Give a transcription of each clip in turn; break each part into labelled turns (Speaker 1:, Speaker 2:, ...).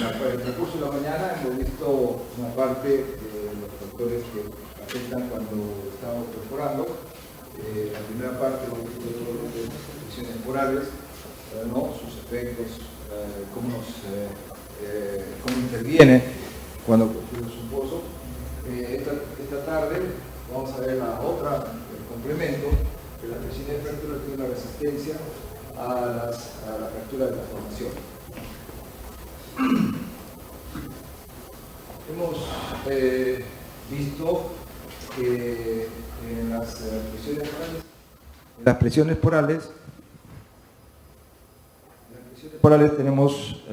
Speaker 1: el transcurso de la mañana hemos visto una parte de los factores que afectan cuando estamos perforando. La primera parte hemos visto todo lo que son las presiones temporales, ¿no? Sus efectos, cómo interviene cuando construimos un pozo. Esta tarde vamos a ver el complemento, que la presión de fractura tiene una resistencia a la fractura de transformación. Hemos visto que en las presiones porales tenemos,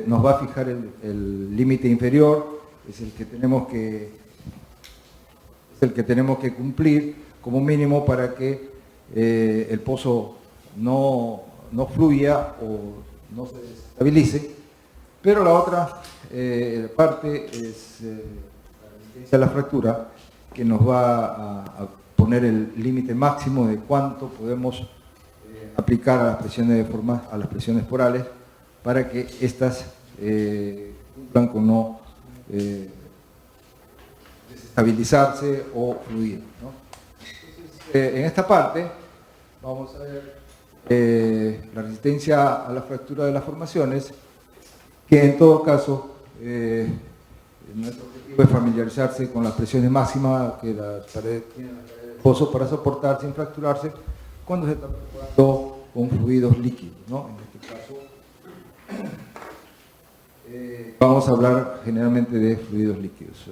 Speaker 1: nos va a fijar el límite inferior, es el que tenemos que cumplir como mínimo para que el pozo no fluya o no se estabilice. Pero la otra parte es la resistencia a la fractura, que nos va a poner el límite máximo de cuánto podemos aplicar a las presiones porales para que éstas cumplan con no desestabilizarse o fluir, ¿no? Entonces, en esta parte vamos a ver la resistencia a la fractura de las formaciones, que en todo caso nuestro objetivo es familiarizarse con las presiones máximas que la pared tiene del pozo para soportar sin fracturarse cuando se está perforando con fluidos líquidos, ¿no? En este caso vamos a hablar generalmente de fluidos líquidos.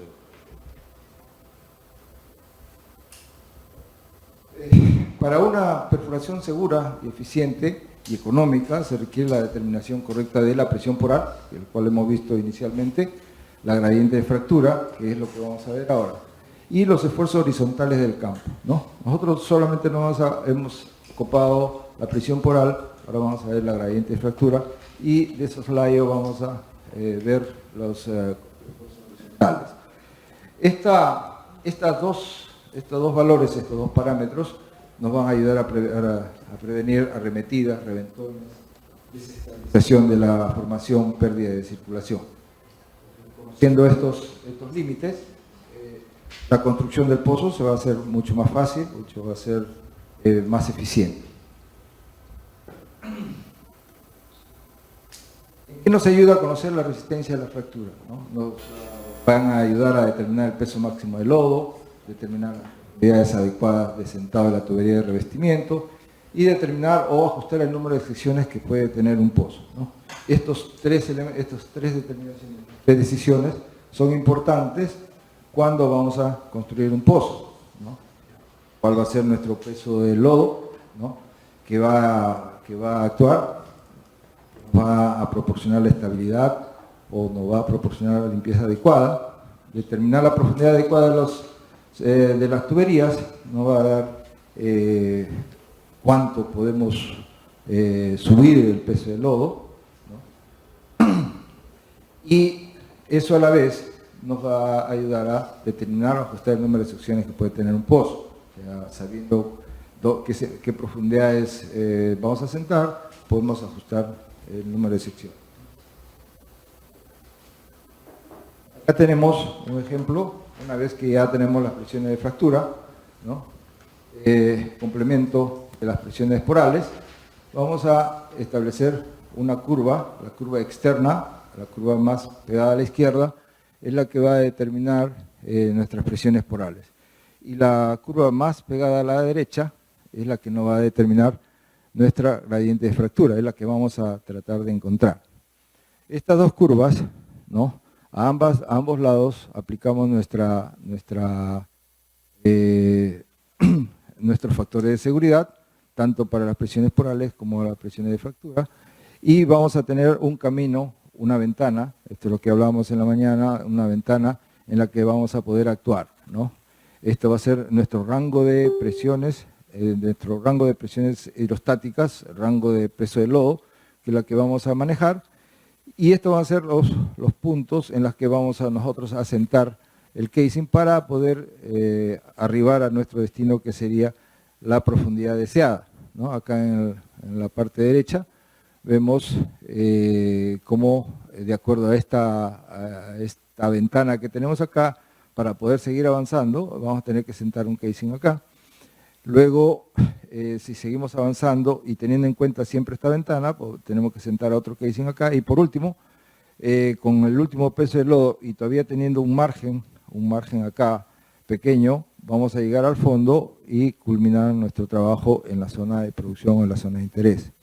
Speaker 1: Para una perforación segura y eficiente y económica se requiere la determinación correcta de la presión poral, el cual hemos visto inicialmente, la gradiente de fractura, que es lo que vamos a ver ahora, y los esfuerzos horizontales del campo, ¿no? Nosotros solamente hemos ocupado la presión poral, ahora vamos a ver la gradiente de fractura, y de esos layos vamos a ver los horizontales. Estos dos valores, estos dos parámetros, nos van a ayudar a prevenir arremetidas, reventones, desestabilización de la formación, pérdida de circulación. Conociendo estos límites, la construcción del pozo se va a hacer mucho más fácil, va a ser más eficiente. ¿Qué nos ayuda a conocer la resistencia de la fractura, ¿no? Nos van a ayudar a determinar el peso máximo del lodo, determinar las unidades adecuadas de sentado de la tubería de revestimiento y determinar o ajustar el número de secciones que puede tener un pozo, ¿no? Estos tres decisiones son importantes cuando vamos a construir un pozo, ¿no? ¿Cuál va a ser nuestro peso de lodo, ¿no? que va a actuar? ¿Nos va a proporcionar la estabilidad o nos va a proporcionar la limpieza adecuada? Determinar la profundidad adecuada de las tuberías nos va a dar cuánto podemos subir el peso del lodo, ¿no? Y eso a la vez nos va a ayudar a determinar o ajustar el número de secciones que puede tener un pozo. O sea, sabiendo qué profundidades vamos a sentar, podemos ajustar el número de secciones. Acá tenemos un ejemplo, una vez que ya tenemos las presiones de fractura, ¿no? Complemento de las presiones porales, vamos a establecer una curva, la curva externa, la curva más pegada a la izquierda, es la que va a determinar nuestras presiones porales. Y la curva más pegada a la derecha es la que nos va a determinar nuestra gradiente de fractura, es la que vamos a tratar de encontrar. Estas dos curvas, ¿no? A ambos lados aplicamos nuestros factores de seguridad, tanto para las presiones porales como las presiones de fractura, y vamos a tener un camino, una ventana, esto es lo que hablábamos en la mañana, una ventana en la que vamos a poder actuar, ¿no? Esto va a ser nuestro rango de presiones, hidrostáticas, rango de peso de lodo, que es la que vamos a manejar, y estos van a ser los puntos en los que vamos a nosotros a asentar el casing para poder arribar a nuestro destino, que sería la profundidad deseada, ¿no? Acá en la parte derecha vemos cómo de acuerdo a esta ventana que tenemos acá, para poder seguir avanzando, vamos a tener que sentar un casing acá. Luego, si seguimos avanzando y teniendo en cuenta siempre esta ventana, pues tenemos que sentar otro casing acá. Y por último, con el último peso del lodo y todavía teniendo un margen acá pequeño, vamos a llegar al fondo y culminar nuestro trabajo en la zona de producción o en la zona de interés.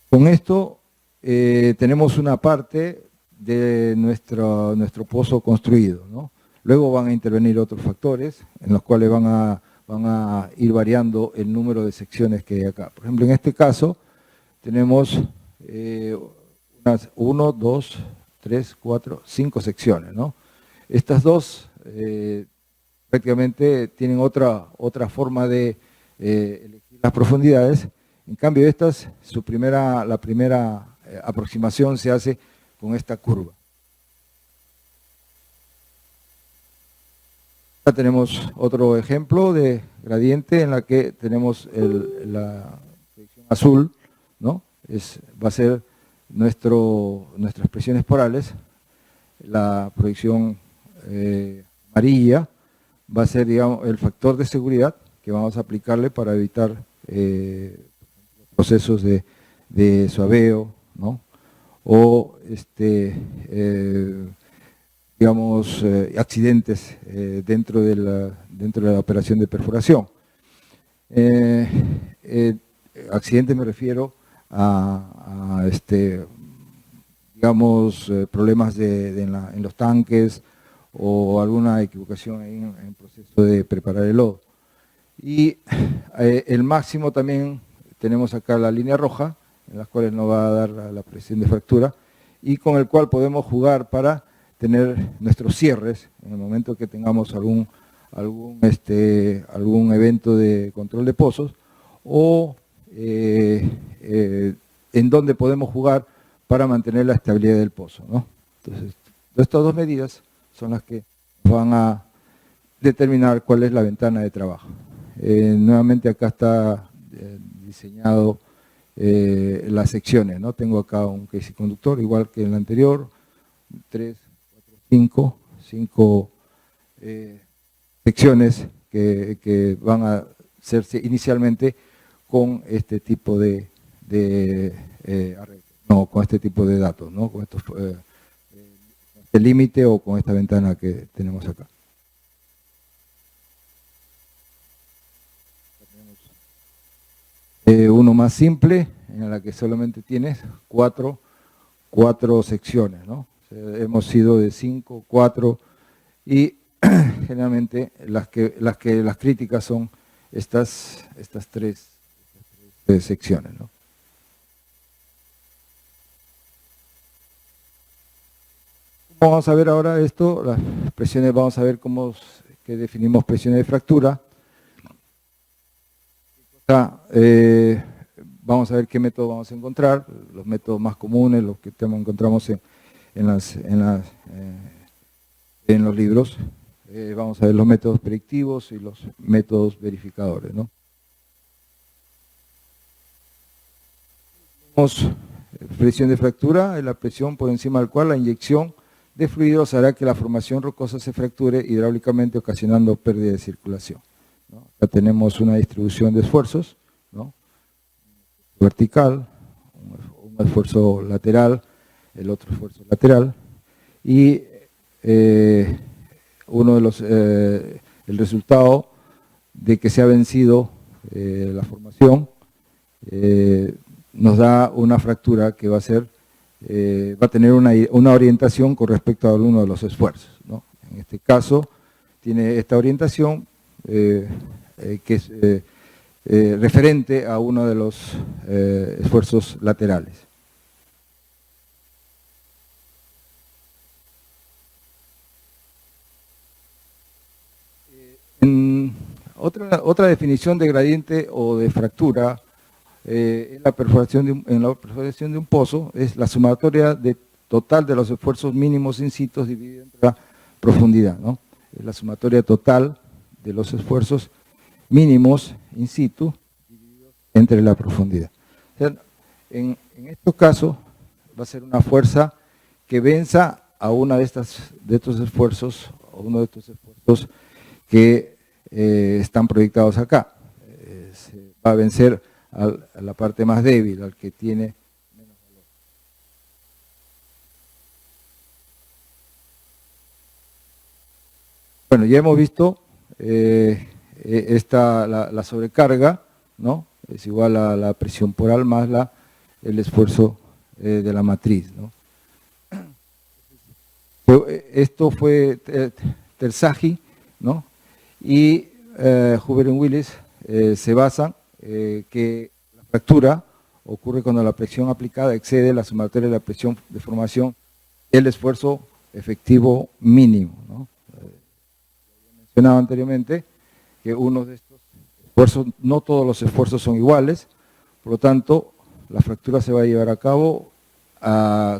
Speaker 1: Con esto tenemos una parte de nuestro pozo construido, ¿no? Luego van a intervenir otros factores en los cuales van a ir variando el número de secciones que hay acá. Por ejemplo, en este caso tenemos 1, 2, 3, 4, 5 secciones, ¿no? Estas dos prácticamente tienen otra forma de elegir las profundidades. En cambio, estas, la primera aproximación se hace con esta curva. Acá tenemos otro ejemplo de gradiente en la que tenemos la proyección azul, ¿no? Va a ser nuestras presiones porales. La proyección amarilla va a ser, digamos, el factor de seguridad que vamos a aplicarle para evitar procesos de suaveo, ¿no? O digamos, accidentes dentro de la operación de perforación. Accidente me refiero a digamos, problemas en los tanques o alguna equivocación en el proceso de preparar el lodo. Y el máximo también tenemos acá la línea roja, en las cuales nos va a dar la presión de fractura, y con el cual podemos jugar para tener nuestros cierres en el momento que tengamos algún evento de control de pozos, o en donde podemos jugar para mantener la estabilidad del pozo, ¿no? Entonces, estas dos medidas son las que van a determinar cuál es la ventana de trabajo. Nuevamente acá está diseñado las secciones, ¿no? Tengo acá un casing conductor, igual que en el anterior, 3, 4, 5 secciones que van a hacerse inicialmente con este tipo de arreglo, no, con este tipo de datos, ¿no? Con estos, este límite o con esta ventana que tenemos acá. Uno más simple, en la que solamente tienes cuatro secciones, ¿no? O sea, hemos ido de 5, 4 y generalmente las críticas son estas tres secciones, ¿no? Vamos a ver ahora esto, las presiones, vamos a ver qué definimos presiones de fractura. Vamos a ver qué método vamos a encontrar, los métodos más comunes, los que encontramos en los libros. Vamos a ver los métodos predictivos y los métodos verificadores, ¿no? Tenemos presión de fractura, es la presión por encima del cual la inyección de fluidos hará que la formación rocosa se fracture hidráulicamente, ocasionando pérdida de circulación, ¿no? Acá tenemos una distribución de esfuerzos, ¿no? Vertical, un esfuerzo lateral, el otro esfuerzo lateral, y el resultado de que se ha vencido la formación nos da una fractura que va a tener una orientación con respecto a alguno de los esfuerzos, ¿no? En este caso tiene esta orientación que es referente a uno de los esfuerzos laterales. Otra definición de gradiente o de fractura en la perforación de un pozo es la sumatoria total de los esfuerzos mínimos in situ dividido entre la profundidad, ¿no? Es la sumatoria total de los esfuerzos mínimos in situ entre la profundidad. O sea, En estos casos va a ser una fuerza que venza a uno de estos esfuerzos, o uno de estos esfuerzos que están proyectados acá. Se va a vencer a la parte más débil, al que tiene menos valor. Bueno, ya hemos visto la sobrecarga, ¿no? Es igual a la presión poral más el esfuerzo de la matriz, ¿no? Esto fue Terzaghi, ¿no? Y Huber y Willis se basan que la fractura ocurre cuando la presión aplicada excede la sumatoria de la presión de formación del esfuerzo efectivo mínimo, ¿no? Mencionaba anteriormente que uno de estos esfuerzos, no todos los esfuerzos son iguales, por lo tanto, la fractura se va a llevar a cabo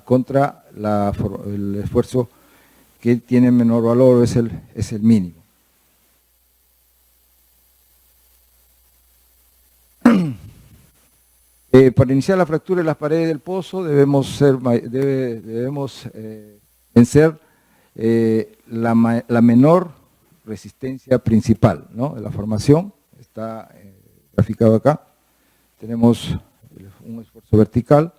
Speaker 1: contra el esfuerzo que tiene menor valor, es el mínimo. Para iniciar la fractura de las paredes del pozo debemos vencer la menor resistencia principal, ¿no? De la formación, está graficado acá. Tenemos un esfuerzo vertical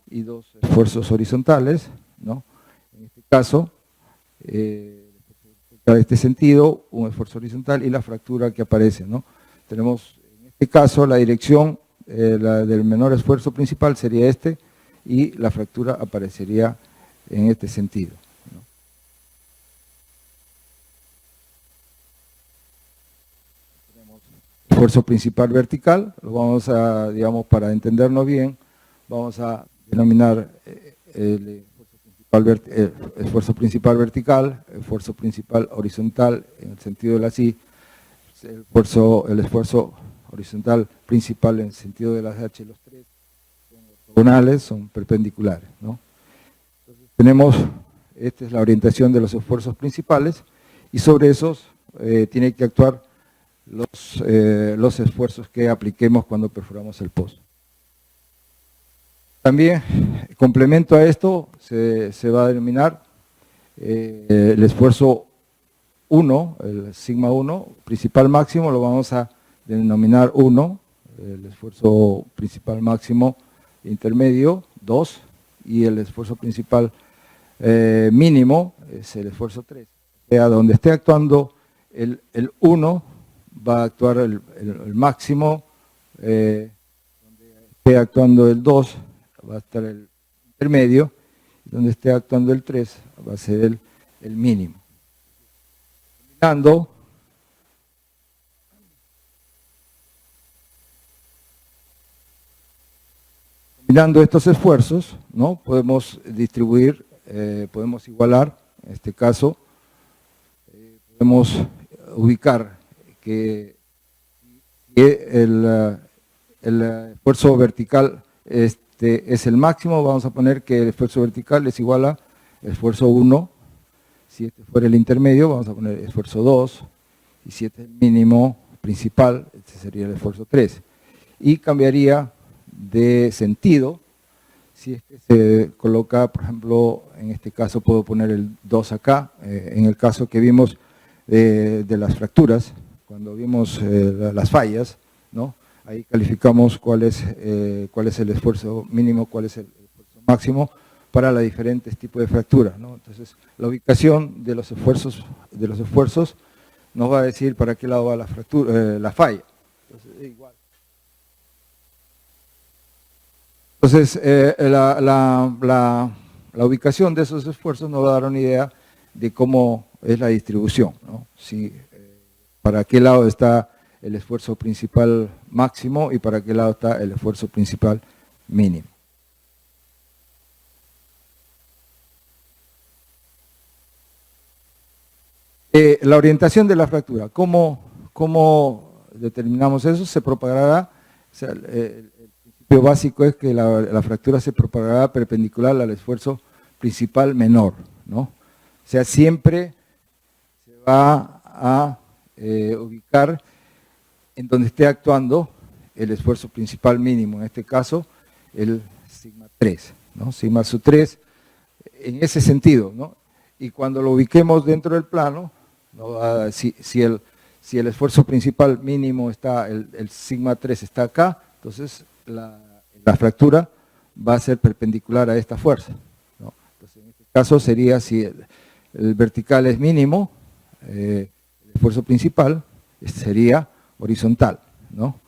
Speaker 1: y dos esfuerzos horizontales, ¿no? En este caso, en este sentido, un esfuerzo horizontal y la fractura que aparece, ¿no? Tenemos, en este caso, la dirección la del menor esfuerzo principal sería este, y la fractura aparecería en este sentido, ¿no? Tenemos esfuerzo principal vertical, lo vamos a, digamos, para entendernos bien, vamos a denominar el esfuerzo principal vertical, esfuerzo principal horizontal en el sentido de la así, el esfuerzo horizontal principal en el sentido de las H, los tres son ortogonales, son perpendiculares, ¿no? Entonces tenemos, esta es la orientación de los esfuerzos principales, y sobre esos tiene que actuar los esfuerzos que apliquemos cuando perforamos el pozo. También, complemento a esto, se va a denominar el esfuerzo 1, el sigma 1, principal máximo, lo vamos a denominar 1, el esfuerzo principal máximo intermedio, 2, y el esfuerzo principal mínimo es el esfuerzo 3. O sea, donde esté actuando el 1, va a actuar el máximo, donde esté actuando el 2, va a estar el intermedio, y donde esté actuando el 3, va a ser el mínimo. Combinando estos esfuerzos, ¿no? Podemos distribuir, podemos igualar, en este caso, podemos ubicar que el esfuerzo vertical es el máximo, vamos a poner que el esfuerzo vertical es igual a esfuerzo 1, si este fuera el intermedio, vamos a poner esfuerzo 2, y si este es el mínimo principal, este sería el esfuerzo 3. Y cambiaría de sentido, si es que se coloca, por ejemplo, en este caso puedo poner el 2 acá, en el caso que vimos de las fracturas, cuando vimos las fallas, ¿no? Ahí calificamos cuál es el esfuerzo mínimo, cuál es el esfuerzo máximo para los diferentes tipos de fracturas, ¿no? Entonces, la ubicación de los esfuerzos nos va a decir para qué lado va la falla. Entonces, igual. Entonces, la ubicación de esos esfuerzos nos va a dar una idea de cómo es la distribución, ¿no? Si, para qué lado está el esfuerzo principal máximo y para qué lado está el esfuerzo principal mínimo. La orientación de la fractura, ¿cómo determinamos eso? Se propagará, o sea, el principio básico es que la fractura se propagará perpendicular al esfuerzo principal menor, ¿no? O sea, siempre se va a ubicar en donde esté actuando el esfuerzo principal mínimo. En este caso, el sigma 3, ¿no? Sigma sub 3 en ese sentido, ¿no? Y cuando lo ubiquemos dentro del plano, ¿no? Si el esfuerzo principal mínimo está, el sigma 3 está acá, entonces la fractura va a ser perpendicular a esta fuerza, ¿no? Entonces, en este caso sería, si el vertical es mínimo, el esfuerzo principal sería horizontal, ¿no?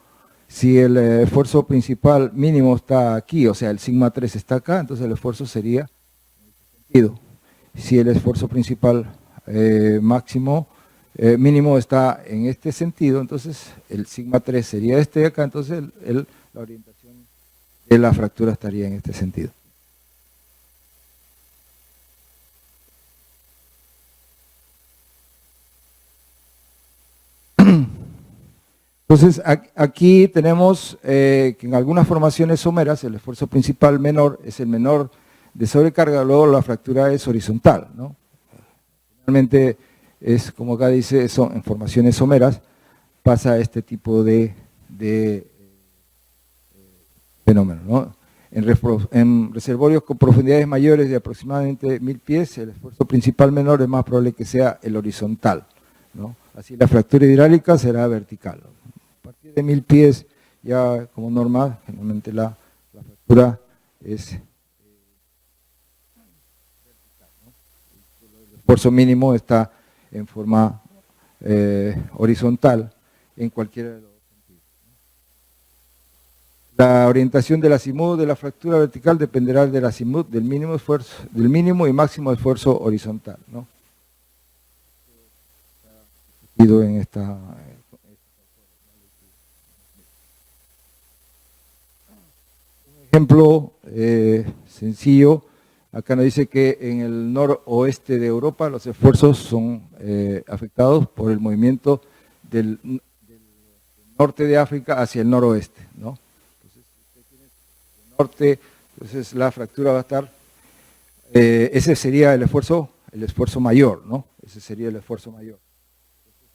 Speaker 1: Si el esfuerzo principal mínimo está aquí, o sea, el sigma 3 está acá, entonces el esfuerzo sería en este sentido. Si el esfuerzo principal mínimo está en este sentido, entonces el sigma 3 sería este de acá, entonces la orientación de la fractura estaría en este sentido. Entonces, aquí tenemos que en algunas formaciones someras el esfuerzo principal menor es el menor de sobrecarga, luego la fractura es horizontal, ¿no? Realmente es, como acá dice, en formaciones someras pasa este tipo de fenómeno, ¿no? En reservorios con profundidades mayores de aproximadamente 1000 pies, el esfuerzo principal menor es más probable que sea el horizontal, ¿no? Así la fractura hidráulica será vertical. A partir de 1000 pies, ya como normal, generalmente la fractura es vertical, ¿no? El esfuerzo mínimo está en forma horizontal en cualquiera de los dos sentidos. La orientación del azimut de la fractura vertical dependerá del azimut del mínimo y máximo esfuerzo horizontal, ¿no? En esta ejemplo sencillo, acá nos dice que en el noroeste de Europa los esfuerzos son afectados por el movimiento del norte de África hacia el noroeste, ¿no? Entonces, si usted tiene el norte, entonces la fractura va a estar, ese sería el esfuerzo mayor, ¿no? Ese sería el esfuerzo mayor.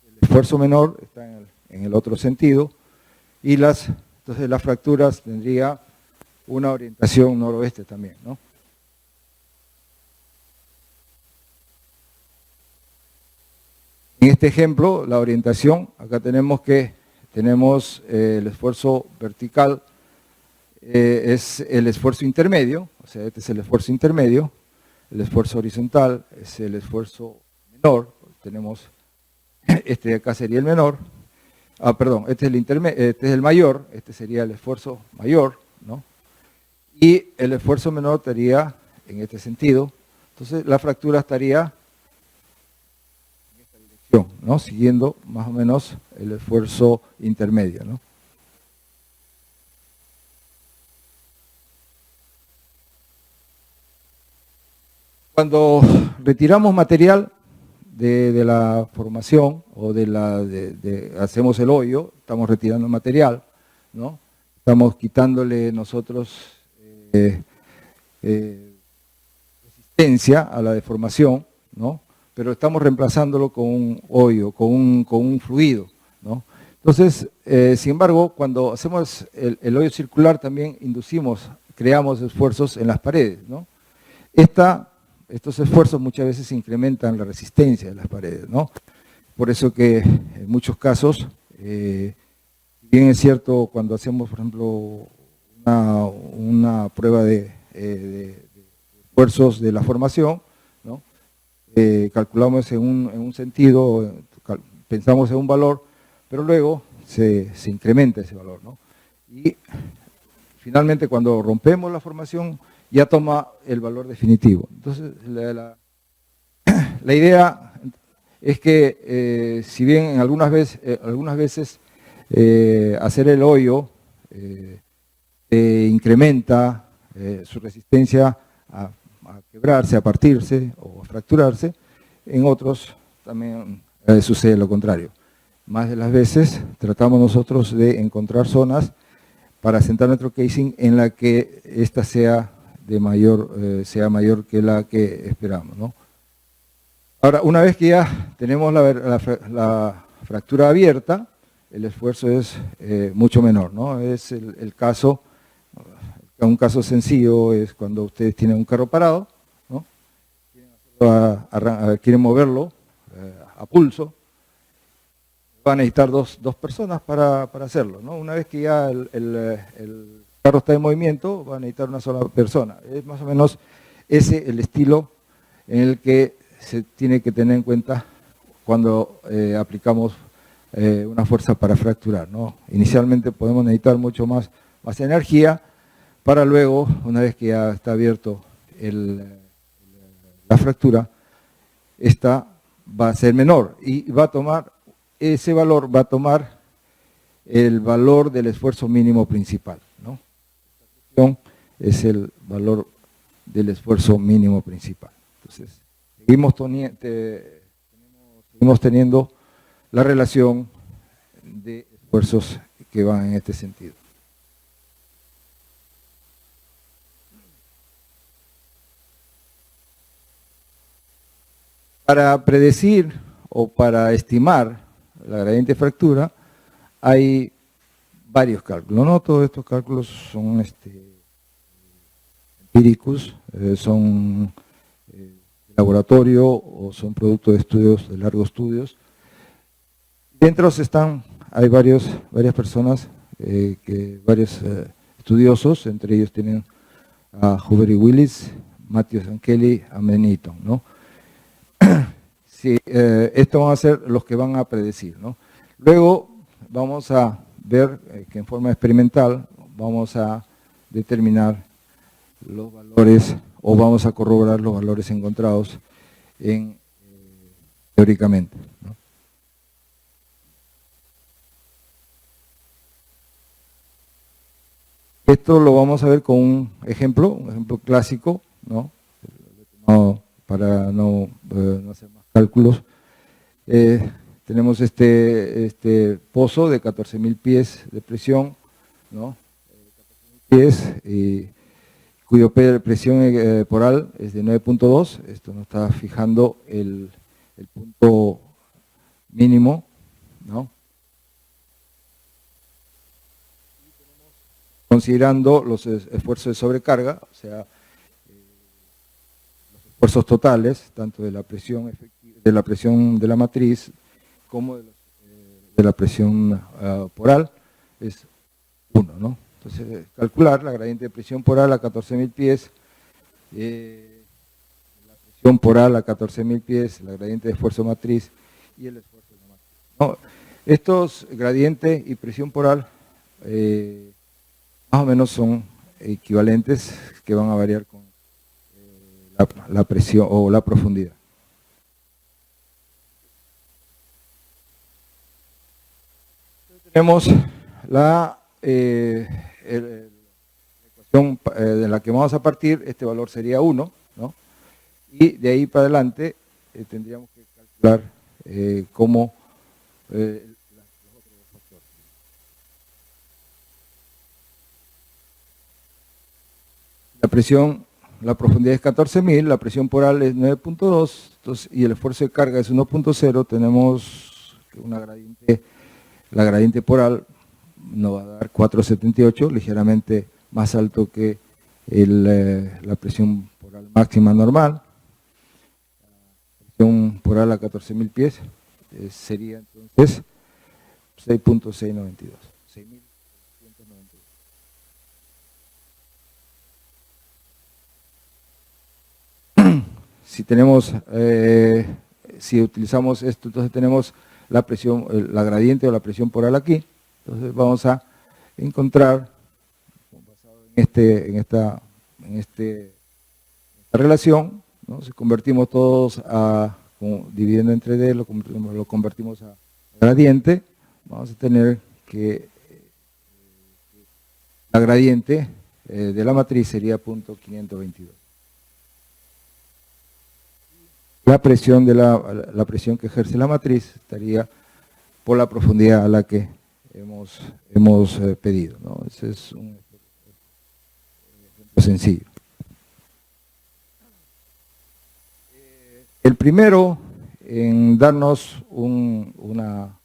Speaker 1: El esfuerzo menor está en el otro sentido, y entonces las fracturas tendría una orientación noroeste también, ¿no? En este ejemplo, la orientación, acá tenemos el esfuerzo vertical, es el esfuerzo intermedio, o sea, este es el esfuerzo intermedio, el esfuerzo horizontal es el esfuerzo menor, tenemos, este de acá sería el menor, este es el mayor, este sería el esfuerzo mayor, ¿no? Y el esfuerzo menor estaría en este sentido, entonces la fractura estaría en esta dirección, ¿no? Siguiendo más o menos el esfuerzo intermedio, ¿no? Cuando retiramos material de la formación o hacemos el hoyo, estamos retirando material, ¿no? Estamos quitándole nosotros resistencia a la deformación, ¿no? Pero estamos reemplazándolo con un hoyo, con un fluido, ¿no? Entonces, sin embargo, cuando hacemos el hoyo circular también creamos esfuerzos en las paredes, ¿no? Estos esfuerzos muchas veces incrementan la resistencia de las paredes, ¿no? Por eso que en muchos casos, bien es cierto, cuando hacemos, por ejemplo, una prueba de esfuerzos de la formación, ¿no? Calculamos en un sentido, pensamos en un valor, pero luego se incrementa ese valor, ¿no? Y finalmente cuando rompemos la formación ya toma el valor definitivo. Entonces la idea es que si bien algunas veces hacer el hoyo incrementa su resistencia a quebrarse, a partirse o a fracturarse, en otros también sucede lo contrario. Más de las veces tratamos nosotros de encontrar zonas para asentar nuestro casing en la que ésta sea mayor que la que esperamos, ¿no? Ahora, una vez que ya tenemos la fractura abierta, el esfuerzo es mucho menor, ¿no? Es el caso Un caso sencillo es cuando ustedes tienen un carro parado, ¿no? Quieren moverlo a pulso, van a necesitar dos personas para hacerlo, ¿no? Una vez que ya el carro está en movimiento, va a necesitar una sola persona. Es más o menos ese el estilo en el que se tiene que tener en cuenta cuando aplicamos una fuerza para fracturar, ¿no? Inicialmente podemos necesitar mucho más energía para luego, una vez que ya está abierto la fractura, esta va a ser menor y va a tomar, ese valor va a tomar el valor del esfuerzo mínimo principal, ¿no? Es el valor del esfuerzo mínimo principal. Entonces, seguimos teniendo la relación de esfuerzos que van en este sentido. Para predecir o para estimar la gradiente de fractura, hay varios cálculos, ¿no? Todos estos cálculos son empíricos, son de laboratorio o son producto de estudios, de largos estudios. Dentro hay varias personas, varios estudiosos, entre ellos tienen a Huber y Willis, Matthews and Kelly, a Eaton, ¿no? Sí, estos van a ser los que van a predecir, ¿no? Luego vamos a ver que en forma experimental vamos a determinar los valores o vamos a corroborar los valores encontrados teóricamente, ¿no? Esto lo vamos a ver con un ejemplo clásico, ¿no? Para no hacer más cálculos. Tenemos este pozo de 14.000 pies de presión, ¿no? 14.000 pies, cuyo presión poral es de 9.2. Esto nos está fijando el punto mínimo, ¿no? Considerando los esfuerzos de sobrecarga, o sea, los esfuerzos totales, tanto de la presión de la matriz como de la presión poral, es 1, ¿no? Entonces, calcular la gradiente de presión poral a 14.000 pies, la presión poral a 14.000 pies, la gradiente de esfuerzo matriz y el esfuerzo de la matriz, ¿no? Estos gradiente y presión poral más o menos son equivalentes, que van a variar con la presión o la profundidad. Tenemos la ecuación de la que vamos a partir. Este valor sería 1, ¿no? Y de ahí para adelante tendríamos que calcular cómo los otros factores. La presión, la profundidad es 14.000, la presión poral es 9.2 y el esfuerzo de carga es 1.0. Tenemos una gradiente. La gradiente poral nos va a dar 4.78, ligeramente más alto que la presión poral máxima normal. La presión poral a 14.000 pies sería entonces 6.692. 6.692. Si utilizamos esto, entonces tenemos la presión, la gradiente o la presión poral aquí. Entonces vamos a encontrar, basado en esta relación, ¿no? Si convertimos todos dividiendo entre D, lo convertimos a gradiente, vamos a tener que la gradiente de la matriz sería 0.522. La presión la presión que ejerce la matriz estaría por la profundidad a la que hemos pedido, ¿no? Ese es un ejemplo sencillo. El primero en darnos una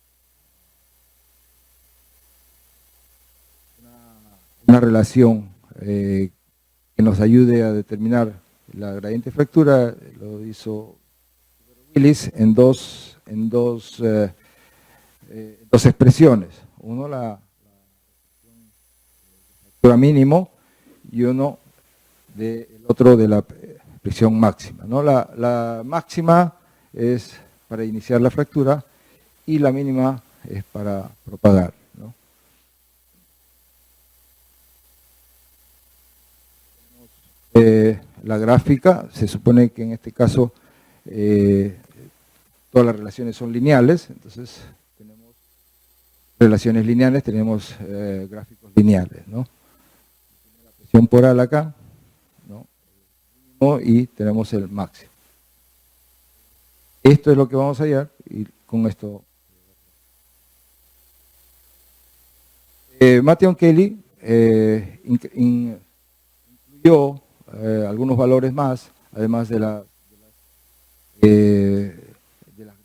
Speaker 1: relación que nos ayude a determinar la gradiente de fractura lo hizo Willis en dos expresiones. Uno la fractura mínimo y el otro de la presión máxima, ¿no? La máxima es para iniciar la fractura y la mínima es para propagar, ¿no? La gráfica, se supone que en este caso todas las relaciones son lineales, entonces tenemos relaciones lineales, tenemos gráficos lineales, ¿no? La presión poral acá, ¿no? Y tenemos el máximo. Esto es lo que vamos a hallar y con esto. Matthew Kelly incluyó algunos valores más, además de las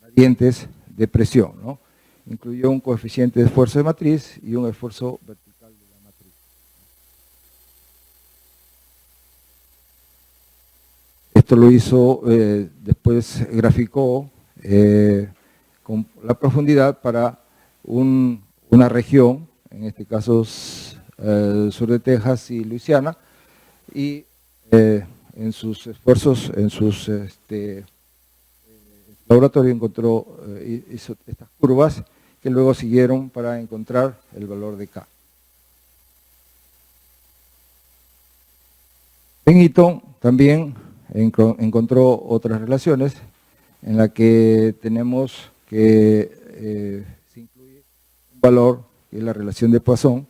Speaker 1: gradientes de presión, ¿no? Incluyó un coeficiente de esfuerzo de matriz y un esfuerzo vertical de la matriz. Esto lo hizo, después graficó con la profundidad para una región, en este caso sur de Texas y Luisiana, y en sus esfuerzos, en sus laboratorio hizo estas curvas que luego siguieron para encontrar el valor de K. Bennington también encontró otras relaciones en la que tenemos que se incluye un valor, que es la relación de Poisson,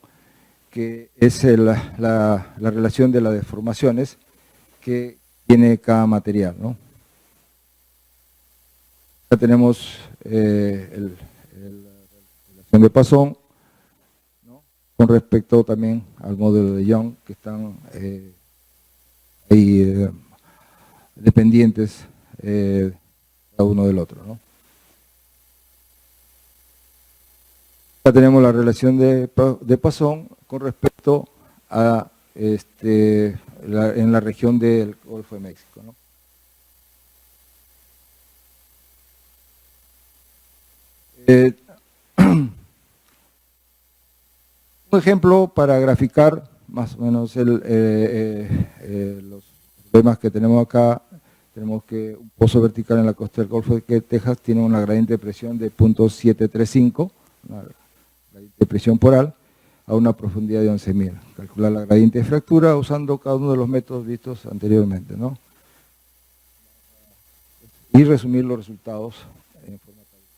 Speaker 1: que es la relación de las deformaciones que tiene cada material, ¿no? Ya tenemos la relación de Poisson, ¿no? Con respecto también al modelo de Young, que están ahí dependientes cada uno del otro, ¿no? Ya tenemos la relación de Poisson con respecto a en la región del Golfo de México, ¿no? Un ejemplo para graficar más o menos los problemas que tenemos acá. Tenemos que un pozo vertical en la costa del Golfo de Texas tiene una gradiente de presión de 0.735, una gradiente de presión poral, a una profundidad de 11.000. Calcular la gradiente de fractura usando cada uno de los métodos vistos anteriormente, ¿no? Y resumir los resultados en forma tabularia.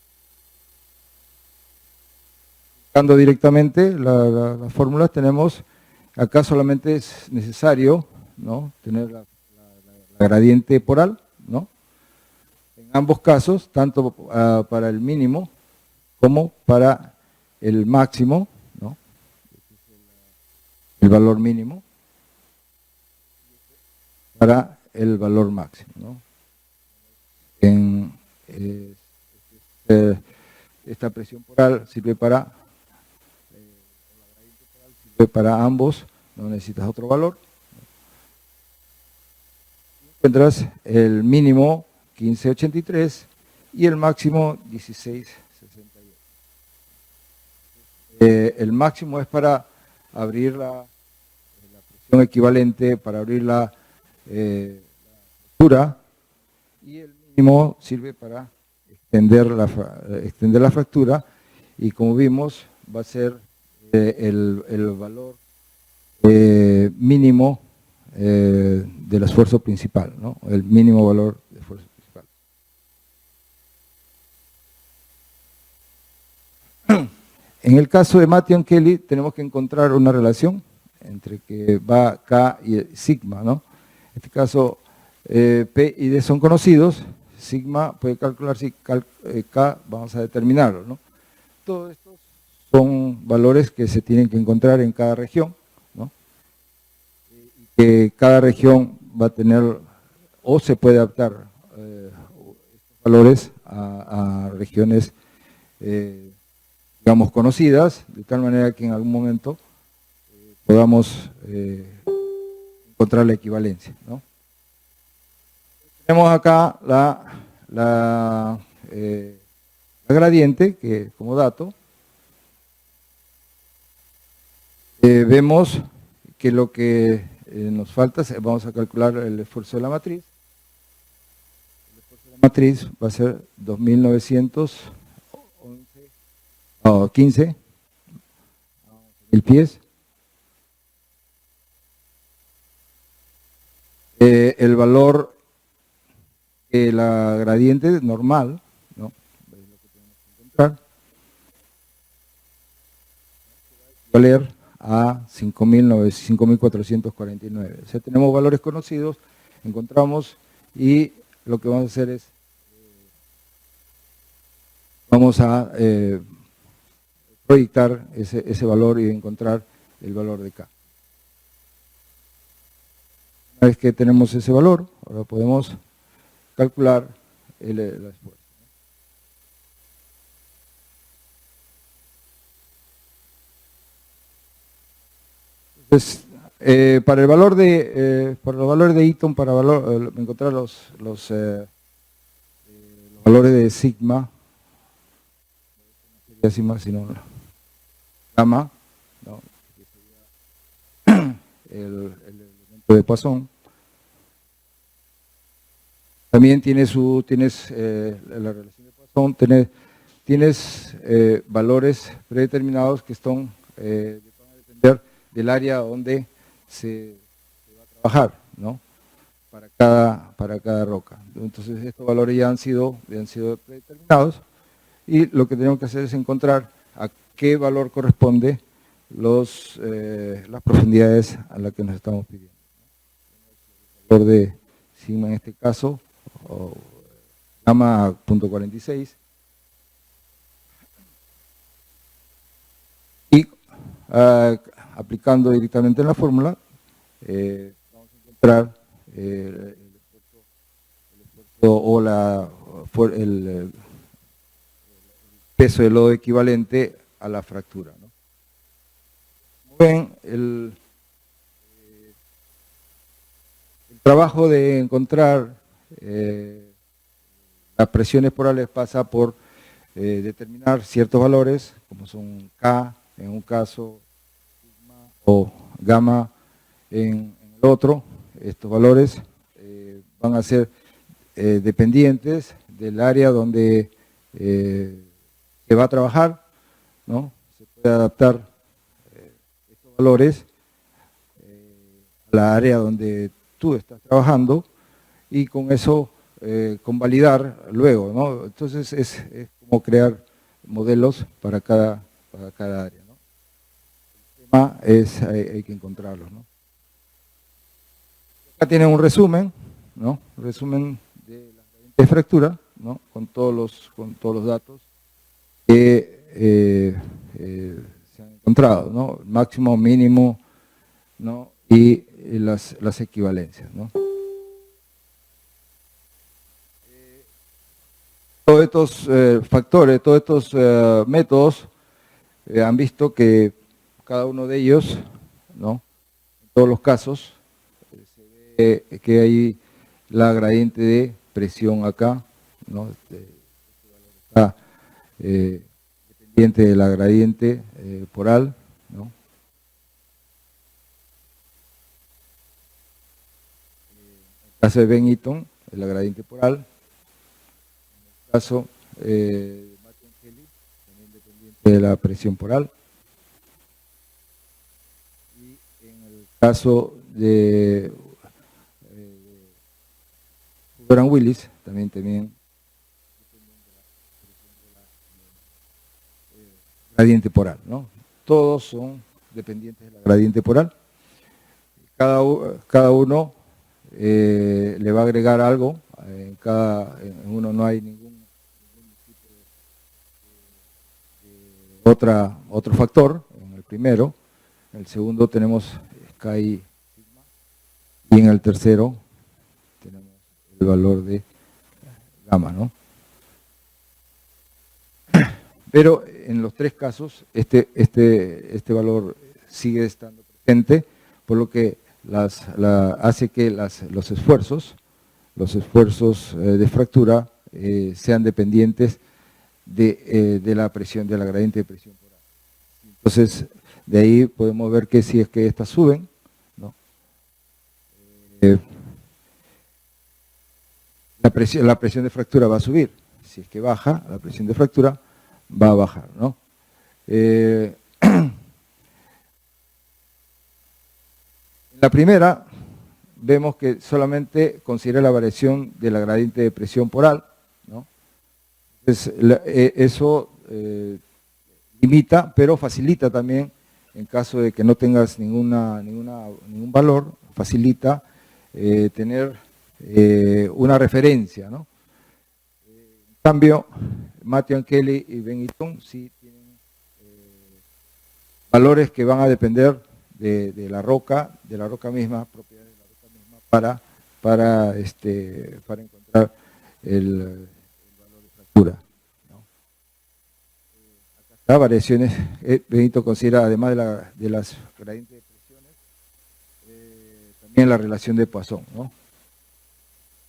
Speaker 1: Aplicando directamente las fórmulas, tenemos, acá solamente es necesario, ¿no?, tener la gradiente poral, ¿no?, en ambos casos, tanto para el mínimo como para el máximo, ¿no?, el valor mínimo, para el valor máximo, ¿no? Esta presión poral sirve para ambos, no necesitas otro valor. Encuentras el mínimo 1583 y el máximo 1668. El máximo es para abrir la presión equivalente, para abrir la fractura, y el mínimo sirve para extender la fractura, y como vimos va a ser el valor mínimo del esfuerzo principal, ¿no?, el mínimo valor de esfuerzo principal. En el caso de Matthew Kelly tenemos que encontrar una relación entre que va K y sigma, ¿no? En este caso P y D son conocidos, sigma puede calcular, si K vamos a determinarlo, ¿no? Todos estos son valores que se tienen que encontrar en cada región, ¿no? Que cada región va a tener, o se puede adaptar estos valores a regiones, digamos, conocidas, de tal manera que en algún momento podamos encontrar la equivalencia, ¿no? Tenemos acá la gradiente, que como dato, vemos que lo que nos falta, vamos a calcular el esfuerzo de la matriz. El esfuerzo de la matriz va a ser 2.915 pies. El valor de la gradiente normal, ¿no? Es lo que tenemos que encontrar. Valer a 5.449. O sea, tenemos valores conocidos, encontramos, y lo que vamos a hacer es, vamos a proyectar ese valor y encontrar el valor de K. Una vez que tenemos ese valor, ahora podemos calcular el esfuerzo. Entonces, para el valor de Eaton, para encontrar los valores de sigma, no sería sigma, sino gamma, ¿no? el elemento de Poisson. También tienes la relación de Poisson, tienes valores predeterminados que van a depender del área donde se va a trabajar, ¿no? Para cada roca. Entonces estos valores ya han sido predeterminados, y lo que tenemos que hacer es encontrar a qué valor corresponde las profundidades a las que nos estamos pidiendo. El valor de sigma en este caso, o gamma .46, y aplicando directamente en la fórmula, vamos a encontrar el esfuerzo o el peso del lodo equivalente a la fractura, ¿no? Como ven, el trabajo de encontrar las presiones porales pasa por determinar ciertos valores, como son K en un caso, sigma o gamma en el otro. Estos valores van a ser dependientes del área donde se va a trabajar, ¿no? Se puede adaptar estos valores a la área donde tú estás trabajando, y con eso convalidar luego, ¿no? Entonces es como crear modelos para cada área, ¿no? El tema hay que encontrarlos, ¿no? Acá tienen un resumen, ¿no? Resumen de la gradiente de fractura, ¿no? Con todos los datos que se han encontrado, ¿no? Máximo, mínimo, ¿no? Y las equivalencias, ¿no? Todos estos factores, todos estos métodos han visto que cada uno de ellos, ¿no? En todos los casos, se ve que hay la gradiente de presión acá, ¿no? Está dependiente de la gradiente poral, ¿no? En el caso de Ben Eaton, es la gradiente poral. En el caso de Martin-Kelly, también dependiente de la presión poral. Y en el caso de Hoover-Willis, también dependiente de la gradiente poral, ¿no? Todos son dependientes de la gradiente poral. Cada uno le va a agregar algo. En uno no hay ningún tipo de otro factor. En el primero, en el segundo tenemos K y sigma, y en el tercero tenemos el valor de gamma, ¿no? Pero en los tres casos este valor sigue estando presente, por lo que hace que los esfuerzos de fractura sean dependientes de la presión, de la gradiente de presión poral. Entonces, de ahí podemos ver que si es que estas suben, ¿no? La presión de fractura va a subir. Si es que baja, la presión de fractura va a bajar, ¿no? La primera, vemos que solamente considera la variación de la gradiente de presión poral, ¿no? Entonces, eso limita, pero facilita también, en caso de que no tengas ningún valor, facilita tener una referencia, ¿no? En cambio, Matthew Kelly y Ben Eaton sí tienen valores que van a depender de la roca misma, propiedades de la roca misma, para encontrar el valor de fractura, ¿no? Acá está, variaciones. Benito considera, además de las gradientes de presiones, también la relación de Poisson, ¿no?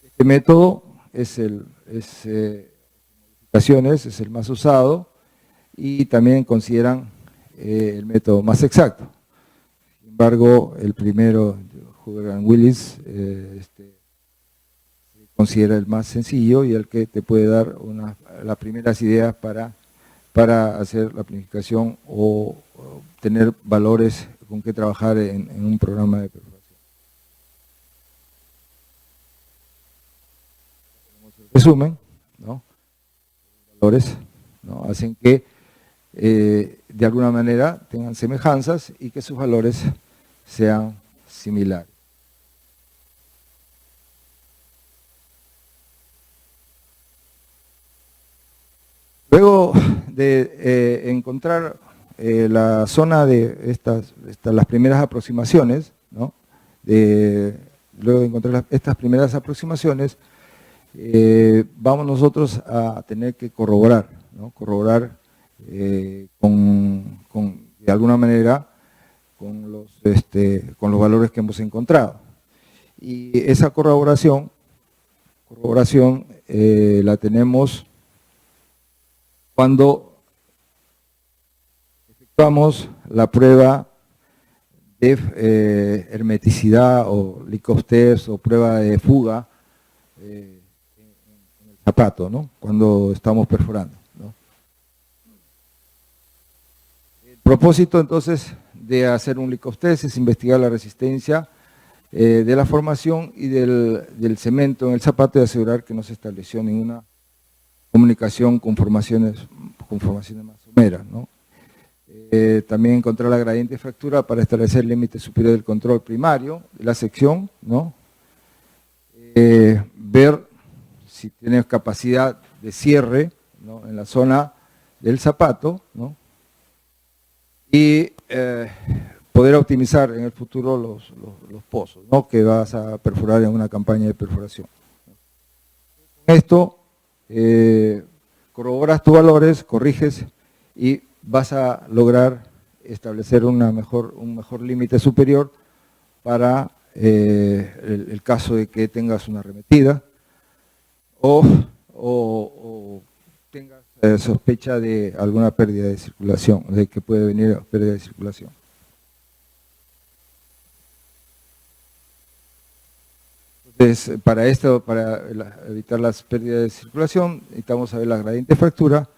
Speaker 1: Este método es el más usado, y también consideran el método más exacto. Sin embargo, el primero, Huber Willis, se considera el más sencillo y el que te puede dar las primeras ideas para hacer la planificación o tener valores con que trabajar en un programa de perforación. Resumen, ¿no? Valores, ¿no? Hacen que de alguna manera tengan semejanzas y que sus valores sean similares. Luego de encontrar la zona de las primeras aproximaciones, ¿no? Luego de encontrar estas primeras aproximaciones, vamos nosotros a tener que corroborar, ¿no? Corroborar de alguna manera con los valores que hemos encontrado. Y esa corroboración la tenemos cuando efectuamos la prueba de hermeticidad o Likos test o prueba de fuga en el zapato, ¿no? Cuando estamos perforando, ¿no? El propósito entonces de hacer un Likos test es investigar la resistencia de la formación y del cemento en el zapato y asegurar que no se estableció ninguna comunicación con formaciones más someras, ¿no? También encontrar la gradiente de fractura para establecer el límite superior del control primario de la sección, ¿no? Ver si tienes capacidad de cierre, ¿no? En la zona del zapato, ¿no? Y poder optimizar en el futuro los pozos, ¿no? Que vas a perforar en una campaña de perforación. Con esto corroboras tus valores, corriges y vas a lograr establecer un mejor límite superior para el caso de que tengas una arremetida o tengas sospecha de alguna pérdida de circulación, de que puede venir pérdida de circulación. Entonces, para evitar las pérdidas de circulación, necesitamos saber la gradiente de fractura,